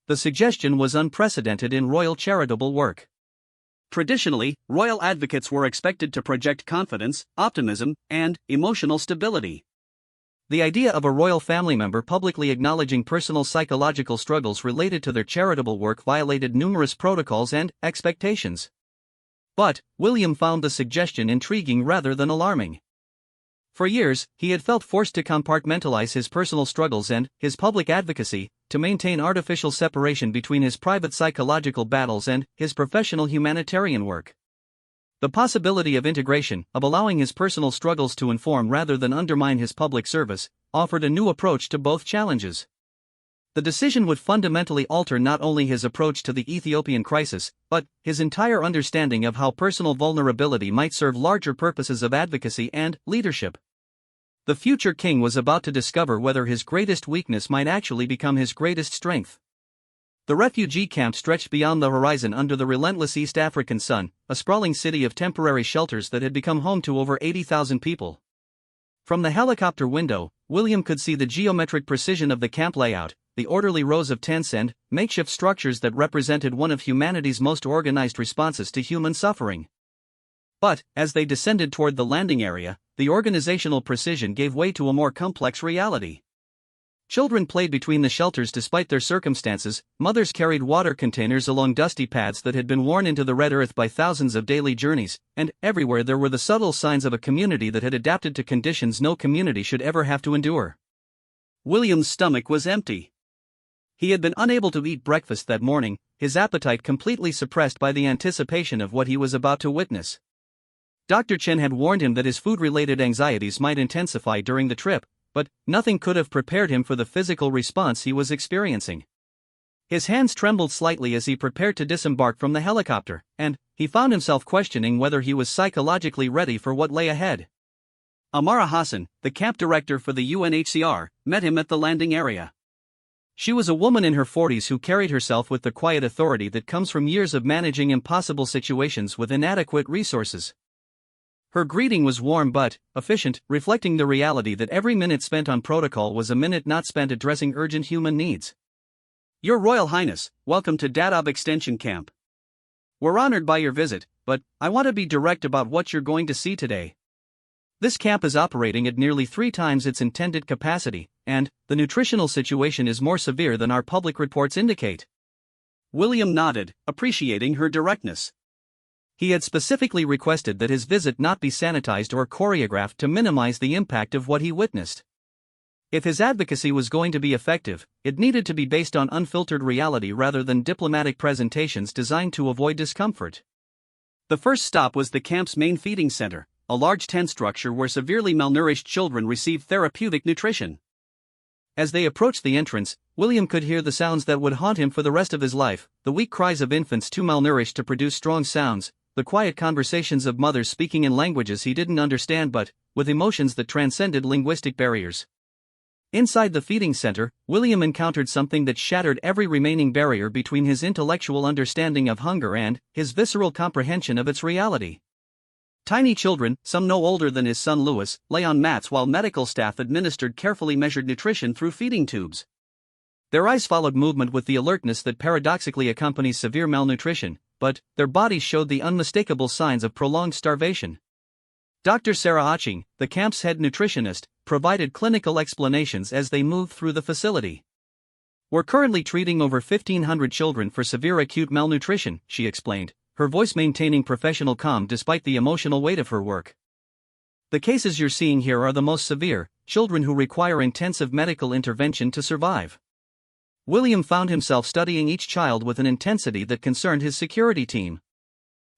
The suggestion was unprecedented in royal charitable work. Traditionally, royal advocates were expected to project confidence, optimism, and emotional stability. The idea of a royal family member publicly acknowledging personal psychological struggles related to their charitable work violated numerous protocols and expectations. But William found the suggestion intriguing rather than alarming. For years, he had felt forced to compartmentalize his personal struggles and his public advocacy to maintain artificial separation between his private psychological battles and his professional humanitarian work. The possibility of integration, of allowing his personal struggles to inform rather than undermine his public service, offered a new approach to both challenges. The decision would fundamentally alter not only his approach to the Ethiopian crisis, but his entire understanding of how personal vulnerability might serve larger purposes of advocacy and leadership. The future king was about to discover whether his greatest weakness might actually become his greatest strength. The refugee camp stretched beyond the horizon under the relentless East African sun, a sprawling city of temporary shelters that had become home to over 80,000 people. From the helicopter window, William could see the geometric precision of the camp layout, the orderly rows of tents and makeshift structures that represented one of humanity's most organized responses to human suffering. But, as they descended toward the landing area, the organizational precision gave way to a more complex reality. Children played between the shelters despite their circumstances, mothers carried water containers along dusty paths that had been worn into the red earth by thousands of daily journeys, and everywhere there were the subtle signs of a community that had adapted to conditions no community should ever have to endure. William's stomach was empty. He had been unable to eat breakfast that morning, his appetite completely suppressed by the anticipation of what he was about to witness. Dr. Chen had warned him that his food-related anxieties might intensify during the trip, but nothing could have prepared him for the physical response he was experiencing. His hands trembled slightly as he prepared to disembark from the helicopter, and he found himself questioning whether he was psychologically ready for what lay ahead. Amara Hassan, the camp director for the UNHCR, met him at the landing area. She was a woman in her 40s who carried herself with the quiet authority that comes from years of managing impossible situations with inadequate resources. Her greeting was warm but efficient, reflecting the reality that every minute spent on protocol was a minute not spent addressing urgent human needs. Your Royal Highness, welcome to Dadaab Extension Camp. We're honored by your visit, but I want to be direct about what you're going to see today. This camp is operating at nearly 3 times its intended capacity, and the nutritional situation is more severe than our public reports indicate. William nodded, appreciating her directness. He had specifically requested that his visit not be sanitized or choreographed to minimize the impact of what he witnessed. If his advocacy was going to be effective, it needed to be based on unfiltered reality rather than diplomatic presentations designed to avoid discomfort. The first stop was the camp's main feeding center, a large tent structure where severely malnourished children receive therapeutic nutrition. As they approached the entrance, William could hear the sounds that would haunt him for the rest of his life, the weak cries of infants too malnourished to produce strong sounds, the quiet conversations of mothers speaking in languages he didn't understand but with emotions that transcended linguistic barriers. Inside the feeding center, William encountered something that shattered every remaining barrier between his intellectual understanding of hunger and his visceral comprehension of its reality. Tiny children, some no older than his son Louis, lay on mats while medical staff administered carefully measured nutrition through feeding tubes. Their eyes followed movement with the alertness that paradoxically accompanies severe malnutrition, but their bodies showed the unmistakable signs of prolonged starvation. Dr. Sarah Aching, the camp's head nutritionist, provided clinical explanations as they moved through the facility. We're currently treating over 1,500 children for severe acute malnutrition, she explained, her voice maintaining professional calm despite the emotional weight of her work. The cases you're seeing here are the most severe, children who require intensive medical intervention to survive. William found himself studying each child with an intensity that concerned his security team.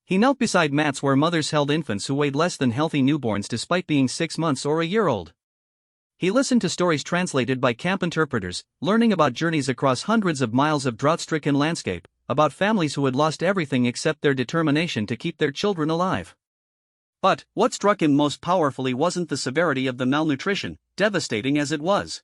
He knelt beside mats where mothers held infants who weighed less than healthy newborns despite being 6 months or a year old. He listened to stories translated by camp interpreters, learning about journeys across hundreds of miles of drought-stricken landscape, about families who had lost everything except their determination to keep their children alive. But what struck him most powerfully wasn't the severity of the malnutrition, devastating as it was.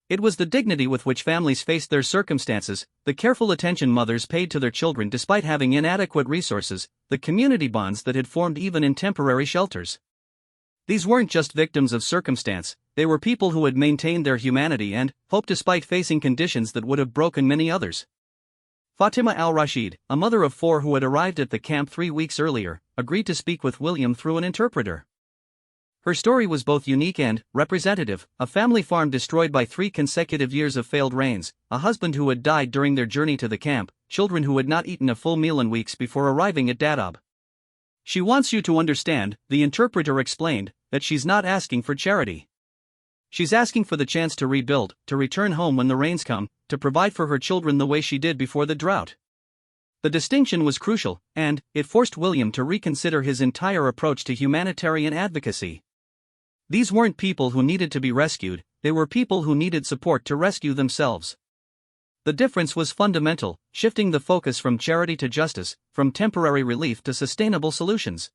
It was the dignity with which families faced their circumstances, the careful attention mothers paid to their children despite having inadequate resources, the community bonds that had formed even in temporary shelters. These weren't just victims of circumstance, they were people who had maintained their humanity and hope despite facing conditions that would have broken many others. Fatima al-Rashid, a mother of 4 who had arrived at the camp 3 weeks earlier, agreed to speak with William through an interpreter. Her story was both unique and representative: a family farm destroyed by 3 consecutive years of failed rains, a husband who had died during their journey to the camp, children who had not eaten a full meal in weeks before arriving at Dadaab. She wants you to understand, the interpreter explained, that she's not asking for charity. She's asking for the chance to rebuild, to return home when the rains come, to provide for her children the way she did before the drought. The distinction was crucial, and it forced William to reconsider his entire approach to humanitarian advocacy. These weren't people who needed to be rescued, they were people who needed support to rescue themselves. The difference was fundamental, shifting the focus from charity to justice, from temporary relief to sustainable solutions.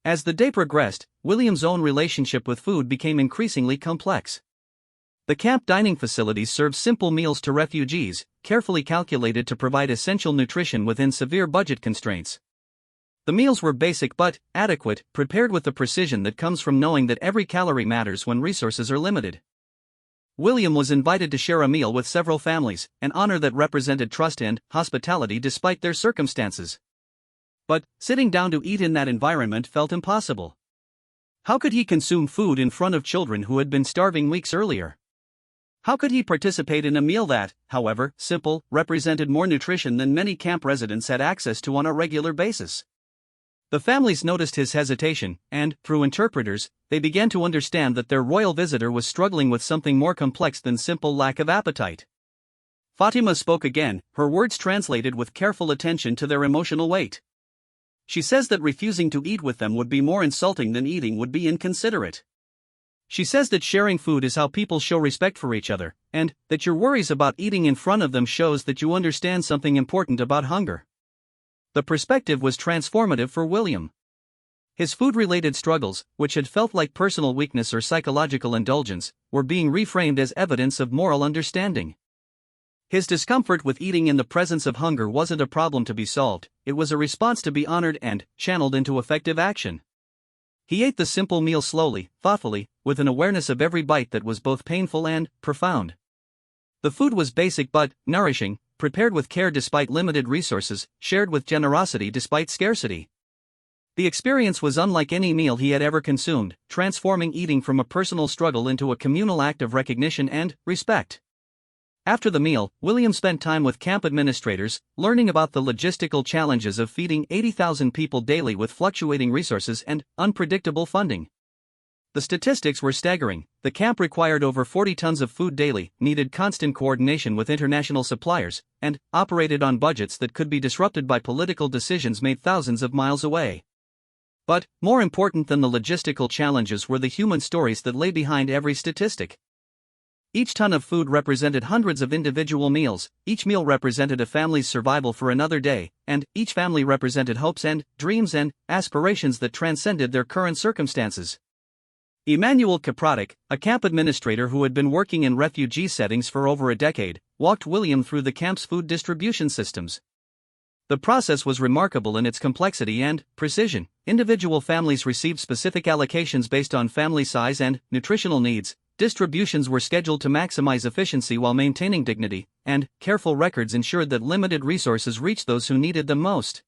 As the day progressed, William's own relationship with food became increasingly complex. The camp dining facilities served simple meals to refugees, carefully calculated to provide essential nutrition within severe budget constraints. The meals were basic but adequate, prepared with the precision that comes from knowing that every calorie matters when resources are limited. William was invited to share a meal with several families, an honor that represented trust and hospitality despite their circumstances. But sitting down to eat in that environment felt impossible. How could he consume food in front of children who had been starving weeks earlier? How could he participate in a meal that, however simple, represented more nutrition than many camp residents had access to on a regular basis? The families noticed his hesitation, and, through interpreters, they began to understand that their royal visitor was struggling with something more complex than simple lack of appetite. Fatima spoke again, her words translated with careful attention to their emotional weight. She says that refusing to eat with them would be more insulting than eating would be inconsiderate. She says that sharing food is how people show respect for each other, and that your worries about eating in front of them shows that you understand something important about hunger. The perspective was transformative for William. His food-related struggles, which had felt like personal weakness or psychological indulgence, were being reframed as evidence of moral understanding. His discomfort with eating in the presence of hunger wasn't a problem to be solved, it was a response to be honored and channeled into effective action. He ate the simple meal slowly, thoughtfully, with an awareness of every bite that was both painful and profound. The food was basic but nourishing, prepared with care despite limited resources, shared with generosity despite scarcity. The experience was unlike any meal he had ever consumed, transforming eating from a personal struggle into a communal act of recognition and respect. After the meal, William spent time with camp administrators, learning about the logistical challenges of feeding 80,000 people daily with fluctuating resources and unpredictable funding. The statistics were staggering. The camp required over 40 tons of food daily, needed constant coordination with international suppliers, and operated on budgets that could be disrupted by political decisions made thousands of miles away. But, more important than the logistical challenges were the human stories that lay behind every statistic. Each ton of food represented hundreds of individual meals, each meal represented a family's survival for another day, and each family represented hopes and dreams and aspirations that transcended their current circumstances. Emmanuel Kapratic, a camp administrator who had been working in refugee settings for over a decade, walked William through the camp's food distribution systems. The process was remarkable in its complexity and precision. Individual families received specific allocations based on family size and nutritional needs. Distributions were scheduled to maximize efficiency while maintaining dignity, and careful records ensured that limited resources reached those who needed them most.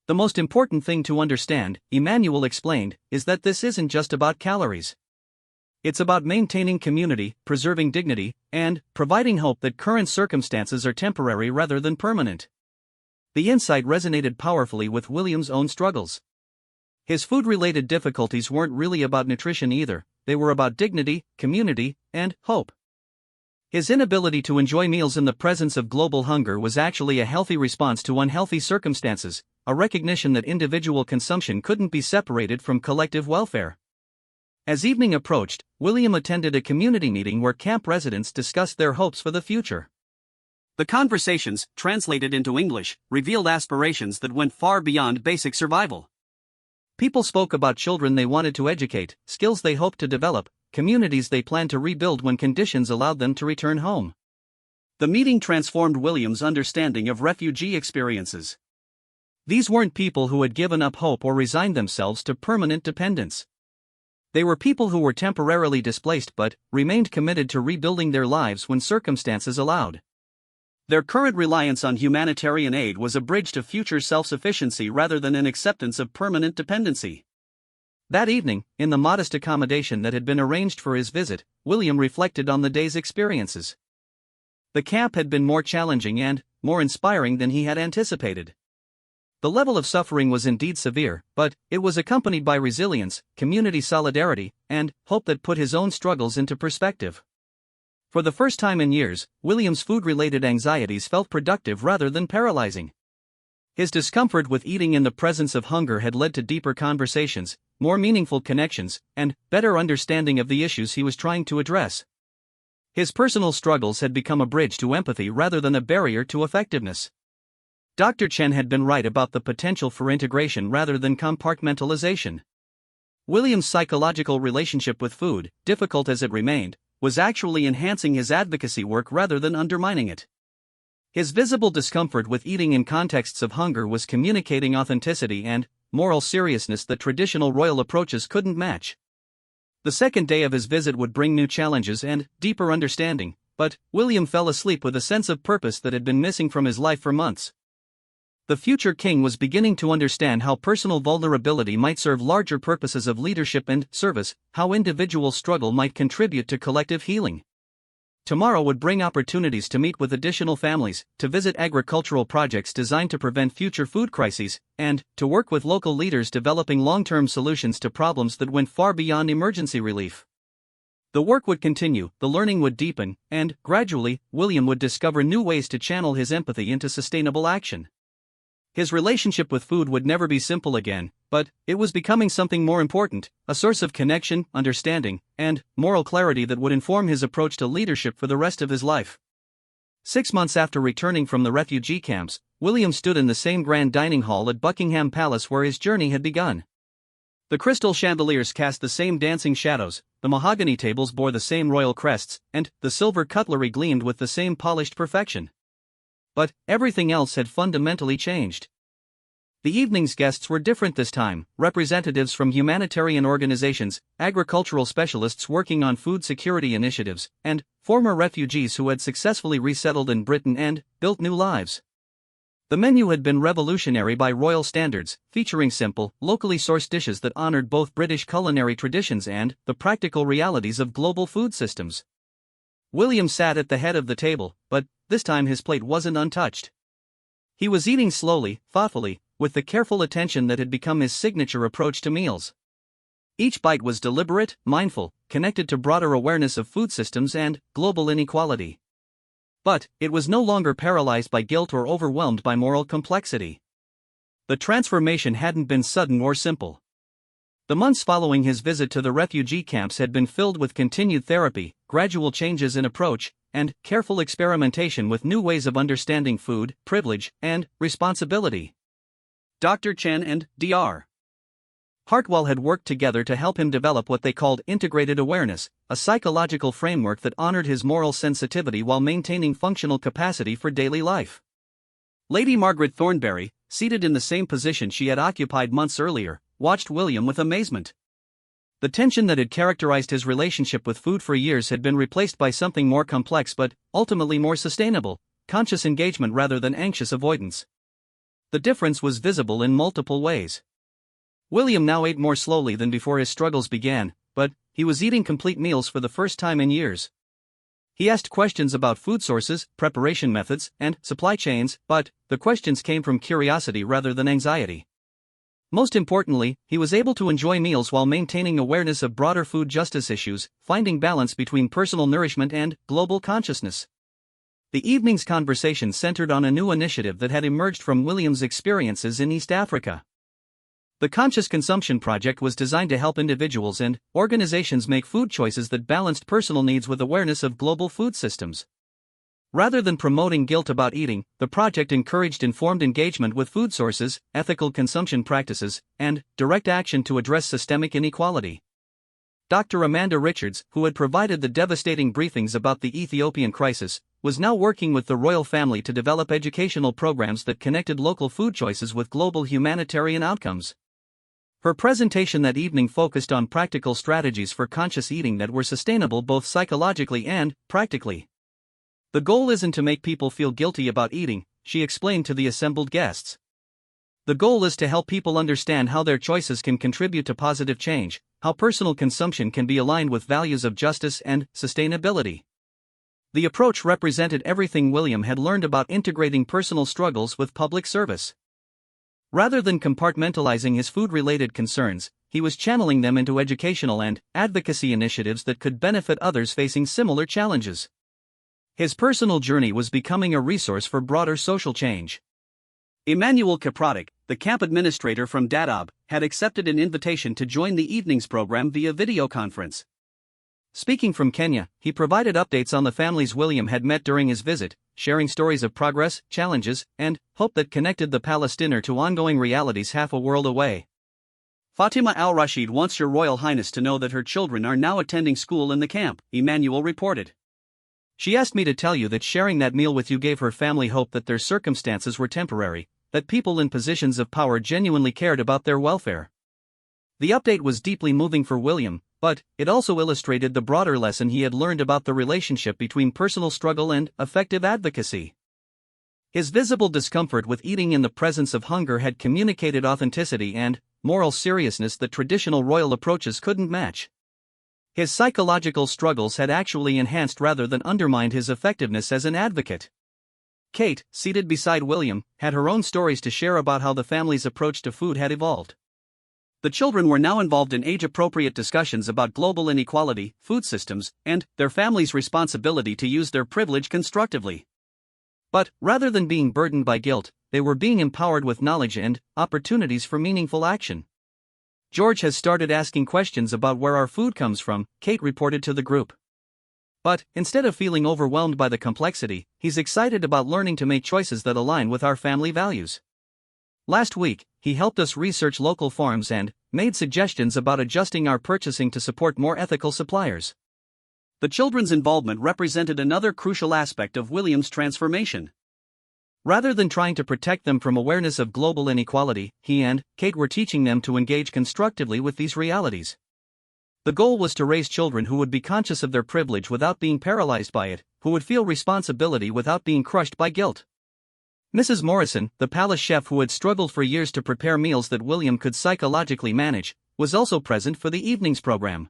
The most important thing to understand, Emmanuel explained, is that this isn't just about calories. It's about maintaining community, preserving dignity, and providing hope that current circumstances are temporary rather than permanent. The insight resonated powerfully with William's own struggles. His food-related difficulties weren't really about nutrition either, they were about dignity, community, and hope. His inability to enjoy meals in the presence of global hunger was actually a healthy response to unhealthy circumstances, a recognition that individual consumption couldn't be separated from collective welfare. As evening approached, William attended a community meeting where camp residents discussed their hopes for the future. The conversations, translated into English, revealed aspirations that went far beyond basic survival. People spoke about children they wanted to educate, skills they hoped to develop, communities they planned to rebuild when conditions allowed them to return home. The meeting transformed William's understanding of refugee experiences. These weren't people who had given up hope or resigned themselves to permanent dependence. They were people who were temporarily displaced but remained committed to rebuilding their lives when circumstances allowed. Their current reliance on humanitarian aid was a bridge to future self-sufficiency rather than an acceptance of permanent dependency. That evening, in the modest accommodation that had been arranged for his visit, William reflected on the day's experiences. The camp had been more challenging and more inspiring than he had anticipated. The level of suffering was indeed severe, but it was accompanied by resilience, community solidarity, and hope that put his own struggles into perspective. For the first time in years, William's food-related anxieties felt productive rather than paralyzing. His discomfort with eating in the presence of hunger had led to deeper conversations, more meaningful connections, and better understanding of the issues he was trying to address. His personal struggles had become a bridge to empathy rather than a barrier to effectiveness. Dr. Chen had been right about the potential for integration rather than compartmentalization. William's psychological relationship with food, difficult as it remained, was actually enhancing his advocacy work rather than undermining it. His visible discomfort with eating in contexts of hunger was communicating authenticity and moral seriousness that traditional royal approaches couldn't match. The second day of his visit would bring new challenges and deeper understanding, but William fell asleep with a sense of purpose that had been missing from his life for months. The future king was beginning to understand how personal vulnerability might serve larger purposes of leadership and service, how individual struggle might contribute to collective healing. Tomorrow would bring opportunities to meet with additional families, to visit agricultural projects designed to prevent future food crises, and to work with local leaders developing long-term solutions to problems that went far beyond emergency relief. The work would continue, the learning would deepen, and, gradually, William would discover new ways to channel his empathy into sustainable action. His relationship with food would never be simple again, but it was becoming something more important, a source of connection, understanding, and moral clarity that would inform his approach to leadership for the rest of his life. 6 months after returning from the refugee camps, William stood in the same grand dining hall at Buckingham Palace where his journey had begun. The crystal chandeliers cast the same dancing shadows, the mahogany tables bore the same royal crests, and the silver cutlery gleamed with the same polished perfection. But everything else had fundamentally changed. The evening's guests were different this time, representatives from humanitarian organizations, agricultural specialists working on food security initiatives, and former refugees who had successfully resettled in Britain and built new lives. The menu had been revolutionary by royal standards, featuring simple, locally sourced dishes that honored both British culinary traditions and the practical realities of global food systems. William sat at the head of the table, but this time his plate wasn't untouched. He was eating slowly, thoughtfully, with the careful attention that had become his signature approach to meals. Each bite was deliberate, mindful, connected to broader awareness of food systems and global inequality. But it was no longer paralyzed by guilt or overwhelmed by moral complexity. The transformation hadn't been sudden or simple. The months following his visit to the refugee camps had been filled with continued therapy, gradual changes in approach, and careful experimentation with new ways of understanding food, privilege, and responsibility. Dr. Chen and Dr. Hartwell had worked together to help him develop what they called integrated awareness, a psychological framework that honored his moral sensitivity while maintaining functional capacity for daily life. Lady Margaret Thornberry, seated in the same position she had occupied months earlier, watched William with amazement. The tension that had characterized his relationship with food for years had been replaced by something more complex but ultimately more sustainable, conscious engagement rather than anxious avoidance. The difference was visible in multiple ways. William now ate more slowly than before his struggles began, but he was eating complete meals for the first time in years. He asked questions about food sources, preparation methods, and supply chains, but the questions came from curiosity rather than anxiety. Most importantly, he was able to enjoy meals while maintaining awareness of broader food justice issues, finding balance between personal nourishment and global consciousness. The evening's conversation centered on a new initiative that had emerged from William's experiences in East Africa. The Conscious Consumption Project was designed to help individuals and organizations make food choices that balanced personal needs with awareness of global food systems. Rather than promoting guilt about eating, the project encouraged informed engagement with food sources, ethical consumption practices, and direct action to address systemic inequality. Dr. Amanda Richards, who had provided the devastating briefings about the Ethiopian crisis, was now working with the royal family to develop educational programs that connected local food choices with global humanitarian outcomes. Her presentation that evening focused on practical strategies for conscious eating that were sustainable both psychologically and practically. The goal isn't to make people feel guilty about eating, she explained to the assembled guests. The goal is to help people understand how their choices can contribute to positive change, how personal consumption can be aligned with values of justice and sustainability. The approach represented everything William had learned about integrating personal struggles with public service. Rather than compartmentalizing his food-related concerns, he was channeling them into educational and advocacy initiatives that could benefit others facing similar challenges. His personal journey was becoming a resource for broader social change. Emmanuel Kiprotic, the camp administrator from Dadaab, had accepted an invitation to join the evening's program via video conference. Speaking from Kenya, he provided updates on the families William had met during his visit, sharing stories of progress, challenges, and hope that connected the Palestinian to ongoing realities half a world away. Fatima al-Rashid wants Your Royal Highness to know that her children are now attending school in the camp, Emmanuel reported. She asked me to tell you that sharing that meal with you gave her family hope that their circumstances were temporary, that people in positions of power genuinely cared about their welfare. The update was deeply moving for William, but it also illustrated the broader lesson he had learned about the relationship between personal struggle and effective advocacy. His visible discomfort with eating in the presence of hunger had communicated authenticity and moral seriousness that traditional royal approaches couldn't match. His psychological struggles had actually enhanced rather than undermined his effectiveness as an advocate. Kate, seated beside William, had her own stories to share about how the family's approach to food had evolved. The children were now involved in age-appropriate discussions about global inequality, food systems, and their families' responsibility to use their privilege constructively. But, rather than being burdened by guilt, they were being empowered with knowledge and opportunities for meaningful action. George has started asking questions about where our food comes from, Kate reported to the group. But, instead of feeling overwhelmed by the complexity, he's excited about learning to make choices that align with our family values. Last week, he helped us research local farms and made suggestions about adjusting our purchasing to support more ethical suppliers. The children's involvement represented another crucial aspect of William's transformation. Rather than trying to protect them from awareness of global inequality, he and Kate were teaching them to engage constructively with these realities. The goal was to raise children who would be conscious of their privilege without being paralyzed by it, who would feel responsibility without being crushed by guilt. Mrs. Morrison, the palace chef who had struggled for years to prepare meals that William could psychologically manage, was also present for the evening's program.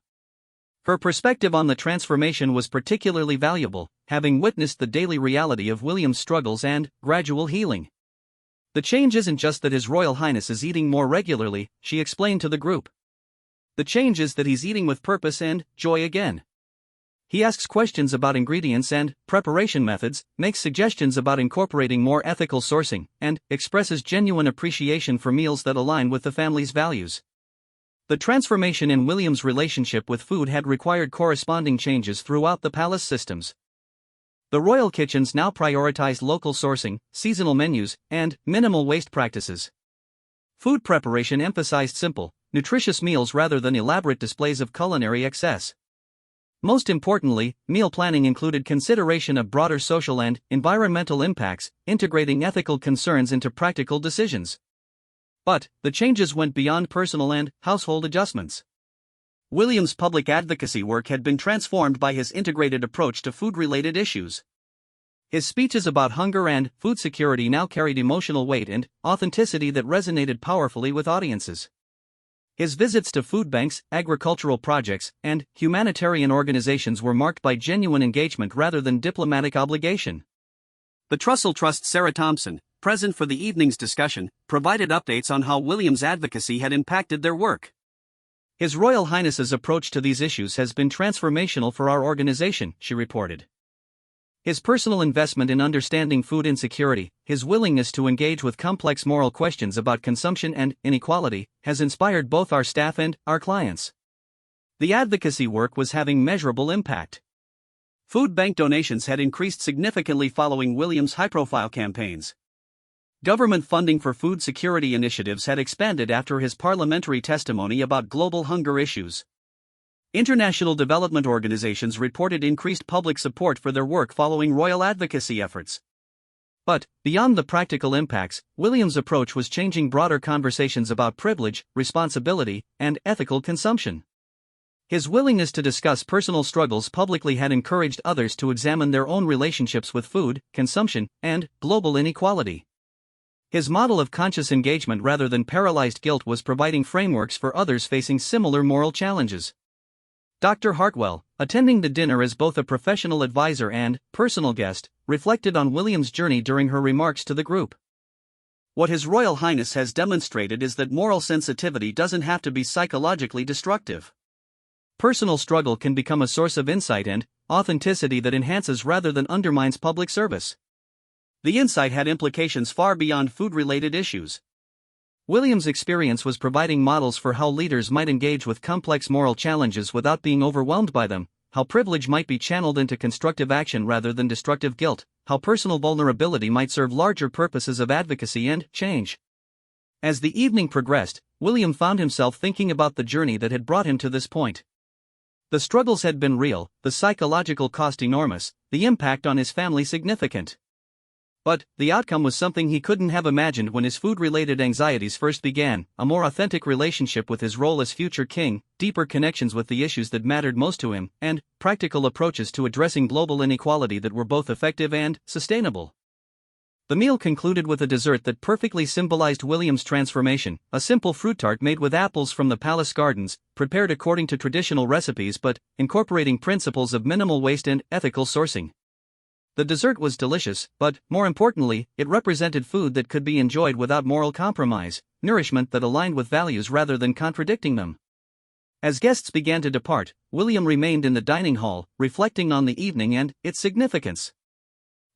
Her perspective on the transformation was particularly valuable, having witnessed the daily reality of William's struggles and gradual healing. The change isn't just that His Royal Highness is eating more regularly, she explained to the group. The change is that he's eating with purpose and joy again. He asks questions about ingredients and preparation methods, makes suggestions about incorporating more ethical sourcing, and expresses genuine appreciation for meals that align with the family's values. The transformation in William's relationship with food had required corresponding changes throughout the palace systems. The royal kitchens now prioritized local sourcing, seasonal menus, and minimal waste practices. Food preparation emphasized simple, nutritious meals rather than elaborate displays of culinary excess. Most importantly, meal planning included consideration of broader social and environmental impacts, integrating ethical concerns into practical decisions. But, the changes went beyond personal and household adjustments. William's public advocacy work had been transformed by his integrated approach to food-related issues. His speeches about hunger and food security now carried emotional weight and authenticity that resonated powerfully with audiences. His visits to food banks, agricultural projects, and humanitarian organizations were marked by genuine engagement rather than diplomatic obligation. The Trussell Trust's Sarah Thompson, present for the evening's discussion, provided updates on how William's advocacy had impacted their work. His Royal Highness's approach to these issues has been transformational for our organization, she reported. His personal investment in understanding food insecurity, his willingness to engage with complex moral questions about consumption and inequality, has inspired both our staff and our clients. The advocacy work was having measurable impact. Food bank donations had increased significantly following William's high-profile campaigns. Government funding for food security initiatives had expanded after his parliamentary testimony about global hunger issues. International development organizations reported increased public support for their work following royal advocacy efforts. But, beyond the practical impacts, William's approach was changing broader conversations about privilege, responsibility, and ethical consumption. His willingness to discuss personal struggles publicly had encouraged others to examine their own relationships with food, consumption, and global inequality. His model of conscious engagement rather than paralyzed guilt was providing frameworks for others facing similar moral challenges. Dr. Hartwell, attending the dinner as both a professional advisor and personal guest, reflected on William's journey during her remarks to the group. What His Royal Highness has demonstrated is that moral sensitivity doesn't have to be psychologically destructive. Personal struggle can become a source of insight and authenticity that enhances rather than undermines public service. The insight had implications far beyond food-related issues. William's experience was providing models for how leaders might engage with complex moral challenges without being overwhelmed by them, how privilege might be channeled into constructive action rather than destructive guilt, how personal vulnerability might serve larger purposes of advocacy and change. As the evening progressed, William found himself thinking about the journey that had brought him to this point. The struggles had been real, the psychological cost enormous, the impact on his family significant. But, the outcome was something he couldn't have imagined when his food-related anxieties first began: a more authentic relationship with his role as future king, deeper connections with the issues that mattered most to him, and practical approaches to addressing global inequality that were both effective and sustainable. The meal concluded with a dessert that perfectly symbolized William's transformation, a simple fruit tart made with apples from the palace gardens, prepared according to traditional recipes but incorporating principles of minimal waste and ethical sourcing. The dessert was delicious, but, more importantly, it represented food that could be enjoyed without moral compromise, nourishment that aligned with values rather than contradicting them. As guests began to depart, William remained in the dining hall, reflecting on the evening and its significance.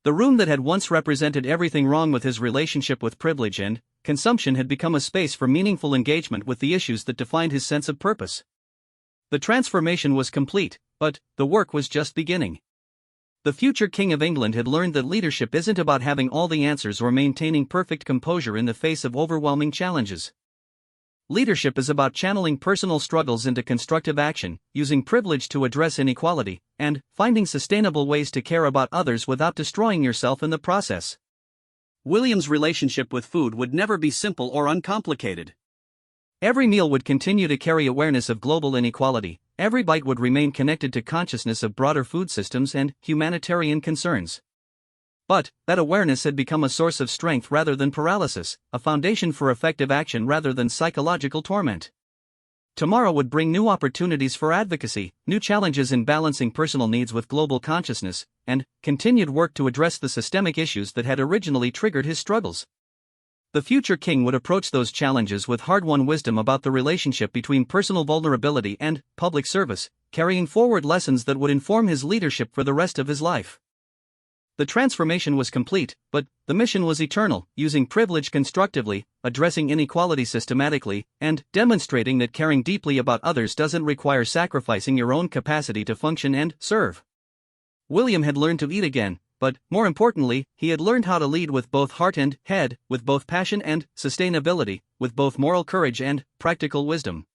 The room that had once represented everything wrong with his relationship with privilege and consumption had become a space for meaningful engagement with the issues that defined his sense of purpose. The transformation was complete, but the work was just beginning. The future King of England had learned that leadership isn't about having all the answers or maintaining perfect composure in the face of overwhelming challenges. Leadership is about channeling personal struggles into constructive action, using privilege to address inequality, and finding sustainable ways to care about others without destroying yourself in the process. William's relationship with food would never be simple or uncomplicated. Every meal would continue to carry awareness of global inequality, every bite would remain connected to consciousness of broader food systems and humanitarian concerns. But that awareness had become a source of strength rather than paralysis, a foundation for effective action rather than psychological torment. Tomorrow would bring new opportunities for advocacy, new challenges in balancing personal needs with global consciousness, and continued work to address the systemic issues that had originally triggered his struggles. The future king would approach those challenges with hard-won wisdom about the relationship between personal vulnerability and public service, carrying forward lessons that would inform his leadership for the rest of his life. The transformation was complete, but the mission was eternal, using privilege constructively, addressing inequality systematically, and demonstrating that caring deeply about others doesn't require sacrificing your own capacity to function and serve. William had learned to eat again, but, more importantly, he had learned how to lead with both heart and head, with both passion and sustainability, with both moral courage and practical wisdom.